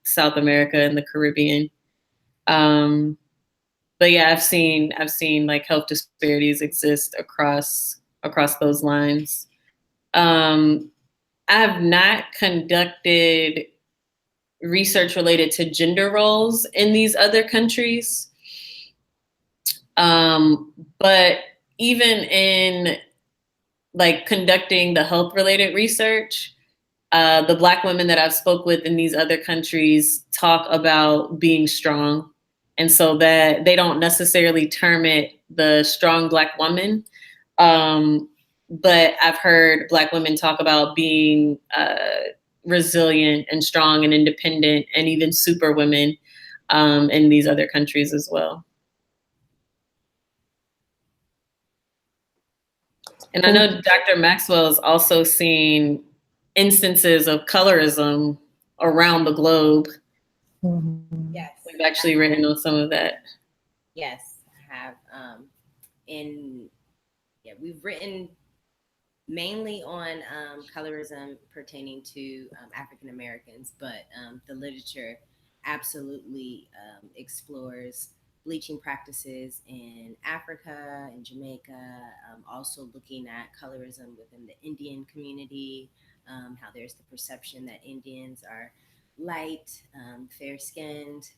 South America and the Caribbean. But yeah, I've seen like health disparities exist across those lines. I have not conducted research related to gender roles in these other countries. But even in like conducting the health related research, the Black women that I've spoke with in these other countries talk about being strong. And so that they don't necessarily term it the strong Black woman. But I've heard Black women talk about being resilient and strong and independent, and even super women in these other countries as well. And I know Dr. Maxwell has also seen instances of colorism around the globe. Mm-hmm. Yes. We've actually written on some of that. Yes, I have. We've written mainly on colorism pertaining to African Americans, but the literature absolutely explores bleaching practices in Africa and Jamaica, also looking at colorism within the Indian community, how there's the perception that Indians are light, fair-skinned,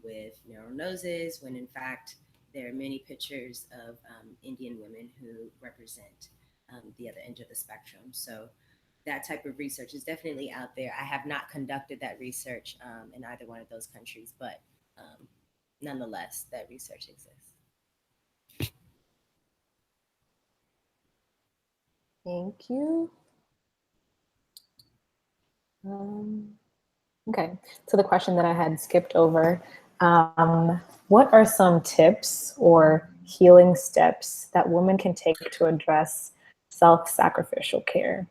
with narrow noses, when in fact there are many pictures of Indian women who represent the other end of the spectrum. So that type of research is definitely out there. I have not conducted that research in either one of those countries, but nonetheless, that research exists. Thank you. Okay, so the question that I had skipped over, what are some tips or healing steps that women can take to address self-sacrificial care?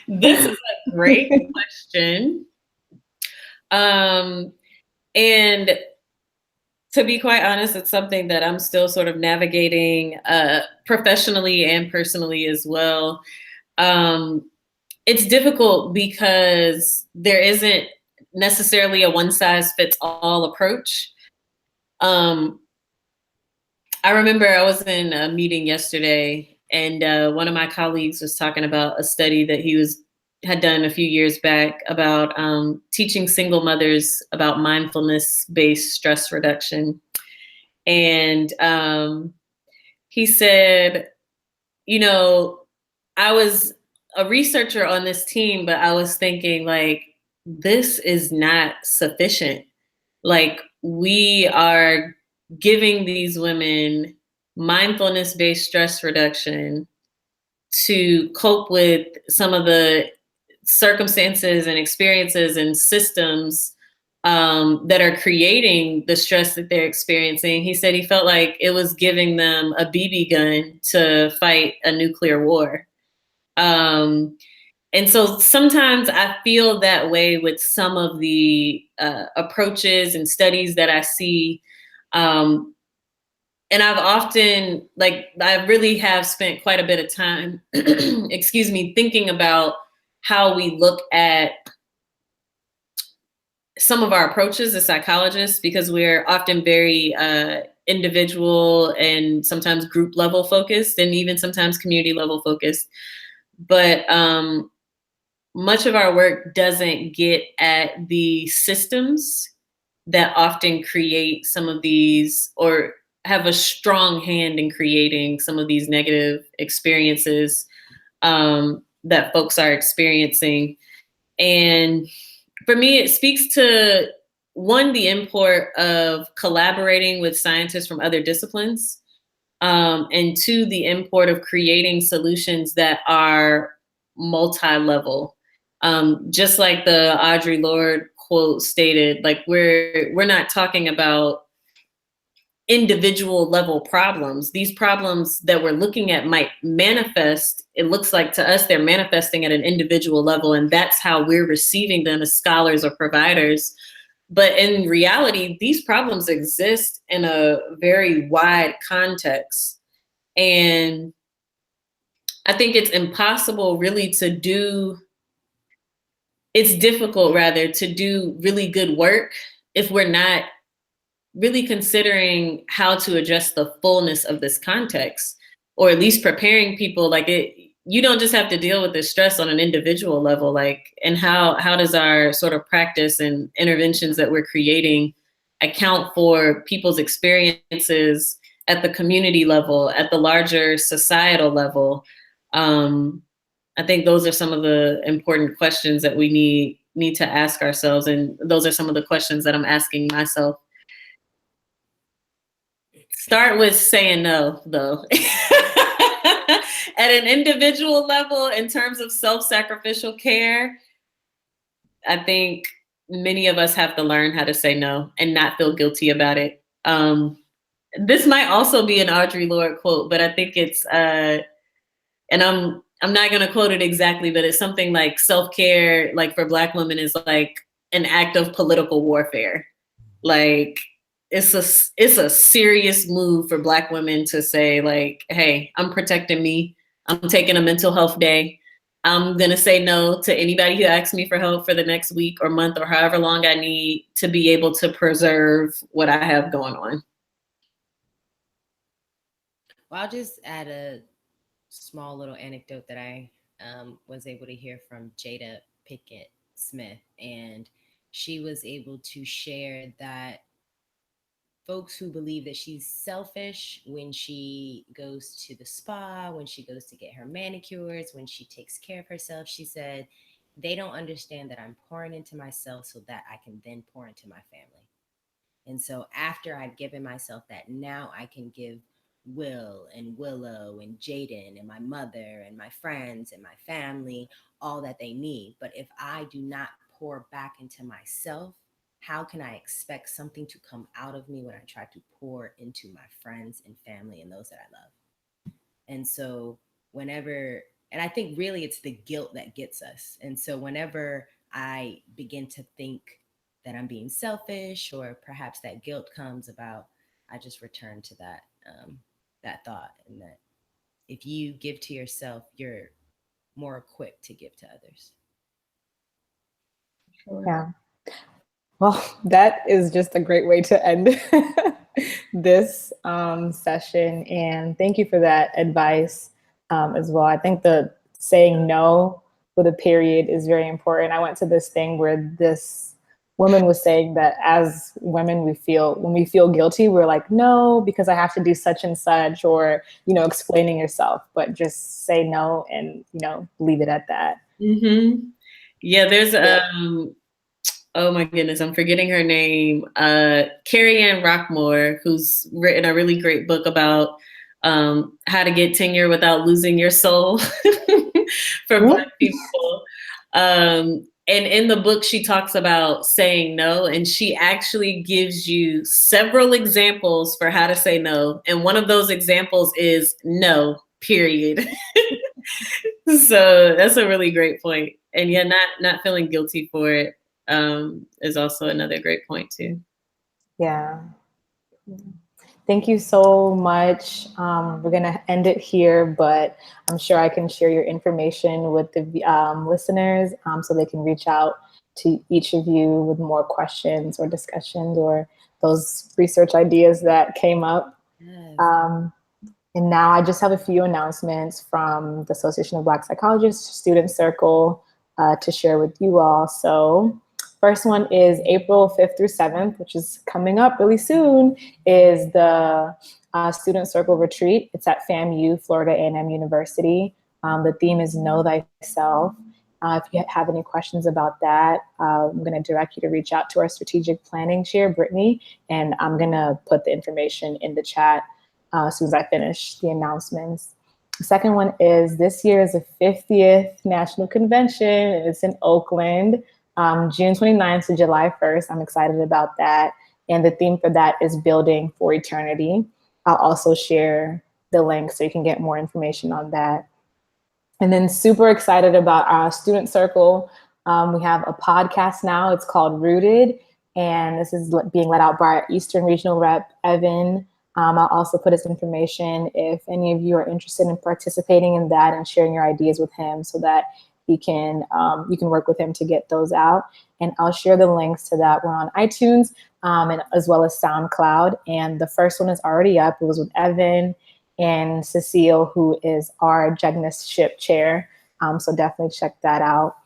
This is a great question. And to be quite honest, it's something that I'm still sort of navigating professionally and personally as well. it's difficult because there isn't necessarily a one size fits all approach. I remember I was in a meeting yesterday, and one of my colleagues was talking about a study that had done a few years back about teaching single mothers about mindfulness-based stress reduction. And he said, I was a researcher on this team, but I was thinking, like, this is not sufficient. Like, we are giving these women mindfulness-based stress reduction to cope with some of the circumstances and experiences and systems that are creating the stress that they're experiencing. He said he felt like it was giving them a BB gun to fight a nuclear war. And so sometimes I feel that way with some of the approaches and studies that I see. And I've often, I really have spent quite a bit of time, excuse me, thinking about how we look at some of our approaches as psychologists, because we're often very individual and sometimes group level focused, and even sometimes community level focused. But much of our work doesn't get at the systems that often create some of these, or have a strong hand in creating some of these negative experiences that folks are experiencing. And for me, it speaks to, one, the import of collaborating with scientists from other disciplines, and two, the import of creating solutions that are multi-level. Just like the Audre Lorde quote stated, like, we're not talking about individual level problems. These problems that we're looking at might manifest, it looks like to us, they're manifesting at an individual level, and that's how we're receiving them as scholars or providers. But in reality, these problems exist in a very wide context. And I think it's difficult rather to do really good work if we're not really considering how to address the fullness of this context, or at least preparing people. You don't just have to deal with the stress on an individual level, and how does our sort of practice and interventions that we're creating account for people's experiences at the community level, at the larger societal level. I think those are some of the important questions that we need to ask ourselves, and those are some of the questions that I'm asking myself. Start with saying no, though. At an individual level, in terms of self-sacrificial care, I think many of us have to learn how to say no and not feel guilty about it. This might also be an Audre Lorde quote, but I think it's, and I'm not going to quote it exactly, but it's something like self-care, like for Black women, is like an act of political warfare. Like, it's a serious move for Black women to say, like, hey, I'm protecting me. I'm taking a mental health day. I'm going to say no to anybody who asks me for help for the next week or month or however long I need to be able to preserve what I have going on. Well, I'll just add a small little anecdote that I was able to hear from Jada Pickett Smith. And she was able to share that folks who believe that she's selfish when she goes to the spa, when she goes to get her manicures, when she takes care of herself, she said, they don't understand that I'm pouring into myself so that I can then pour into my family. And so after I've given myself that, now I can give Will and Willow and Jaden and my mother and my friends and my family all that they need. But if I do not pour back into myself, how can I expect something to come out of me when I try to pour into my friends and family and those that I love? And so and I think really it's the guilt that gets us. And so whenever I begin to think that I'm being selfish, or perhaps that guilt comes about, I just return to that thought, and that if you give to yourself, you're more equipped to give to others. Yeah. Well, that is just a great way to end this session. And thank you for that advice as well. I think the saying no with a period is very important. I went to this thing where this woman was saying that as women, when we feel guilty, we're like, no, because I have to do such and such, or, explaining yourself, but just say no and, leave it at that. Mm-hmm. Yeah, there's oh my goodness, I'm forgetting her name. Carrie Ann Rockmore, who's written a really great book about how to get tenure without losing your soul for Black people. And in the book, she talks about saying no, and she actually gives you several examples for how to say no. And one of those examples is no, period. So that's a really great point. And yeah, not feeling guilty for it is also another great point too. Yeah. Thank you so much. We're going to end it here, but I'm sure I can share your information with the listeners so they can reach out to each of you with more questions or discussions or those research ideas that came up. Yes. And now I just have a few announcements from the Association of Black Psychologists Student Circle to share with you all. So first one is April 5th through 7th, which is coming up really soon, is the Student Circle Retreat. It's at FAMU, Florida A&M University. The theme is Know Thyself. If you have any questions about that, I'm going to direct you to reach out to our strategic planning chair, Brittany, and I'm going to put the information in the chat as soon as I finish the announcements. The second one is this year is the 50th National Convention, and it's in Oakland, June 29th to July 1st. I'm excited about that. And the theme for that is Building for Eternity. I'll also share the link so you can get more information on that. And then super excited about our student circle. We have a podcast now. It's called Rooted. And this is being led out by our Eastern Regional Rep, Evan. I'll also put his information if any of you are interested in participating in that and sharing your ideas with him so that you can work with him to get those out. And I'll share the links to that. We're on iTunes and as well as SoundCloud. And the first one is already up. It was with Evan and Cecile, who is our Jegniship chair. So definitely check that out.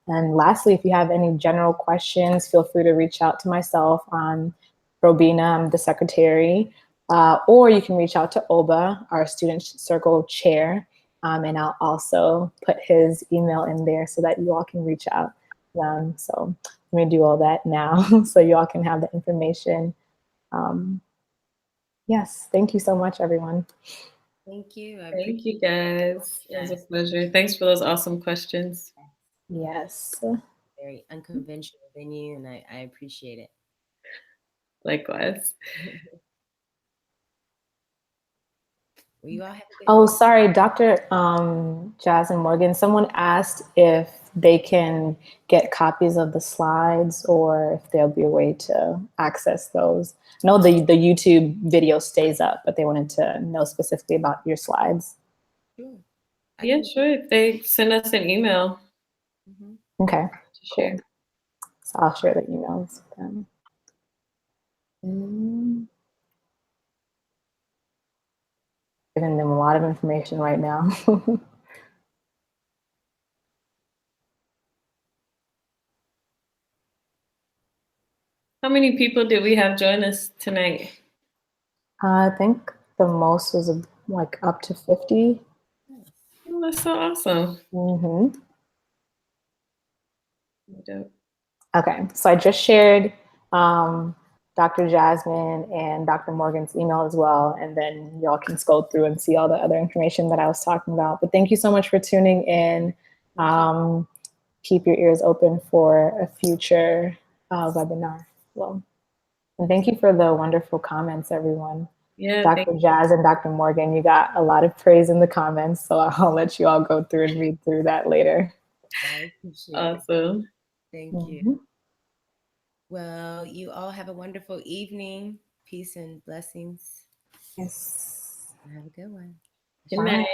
And lastly, if you have any general questions, feel free to reach out to myself on Robina, I'm the secretary, or you can reach out to Oba, our student circle chair, and I'll also put his email in there so that you all can reach out. So let me do all that now so you all can have the information. Yes, thank you so much, everyone. Thank you. Thank you, guys. It was a pleasure. Thanks for those awesome questions. Yes. Very unconventional venue, and I appreciate it. Likewise. Well, you all have a good Oh, sorry, Dr. Jasmine Morgan. Someone asked if they can get copies of the slides or if there'll be a way to access those. No, the YouTube video stays up, but they wanted to know specifically about your slides. Sure. Yeah, sure. If they send us an email. Okay, Cool. cool. So I'll share the emails with them. Giving them a lot of information right now. How many people did we have join us tonight? I think the most was like up to 50. Oh, that's so awesome. Mm-hmm. Dope. Okay, so I just shared Dr. Jasmine and Dr. Morgan's email as well, and then y'all can scroll through and see all the other information that I was talking about. But thank you so much for tuning in. Keep your ears open for a future webinar. Well, and thank you for the wonderful comments, everyone. Yeah, Dr. Jazz and Dr. Morgan, you got a lot of praise in the comments, so I'll let you all go through and read through that later. I appreciate awesome. it. Thank you. Well, you all have a wonderful evening. Peace and blessings. Yes. Have a good one. Good night.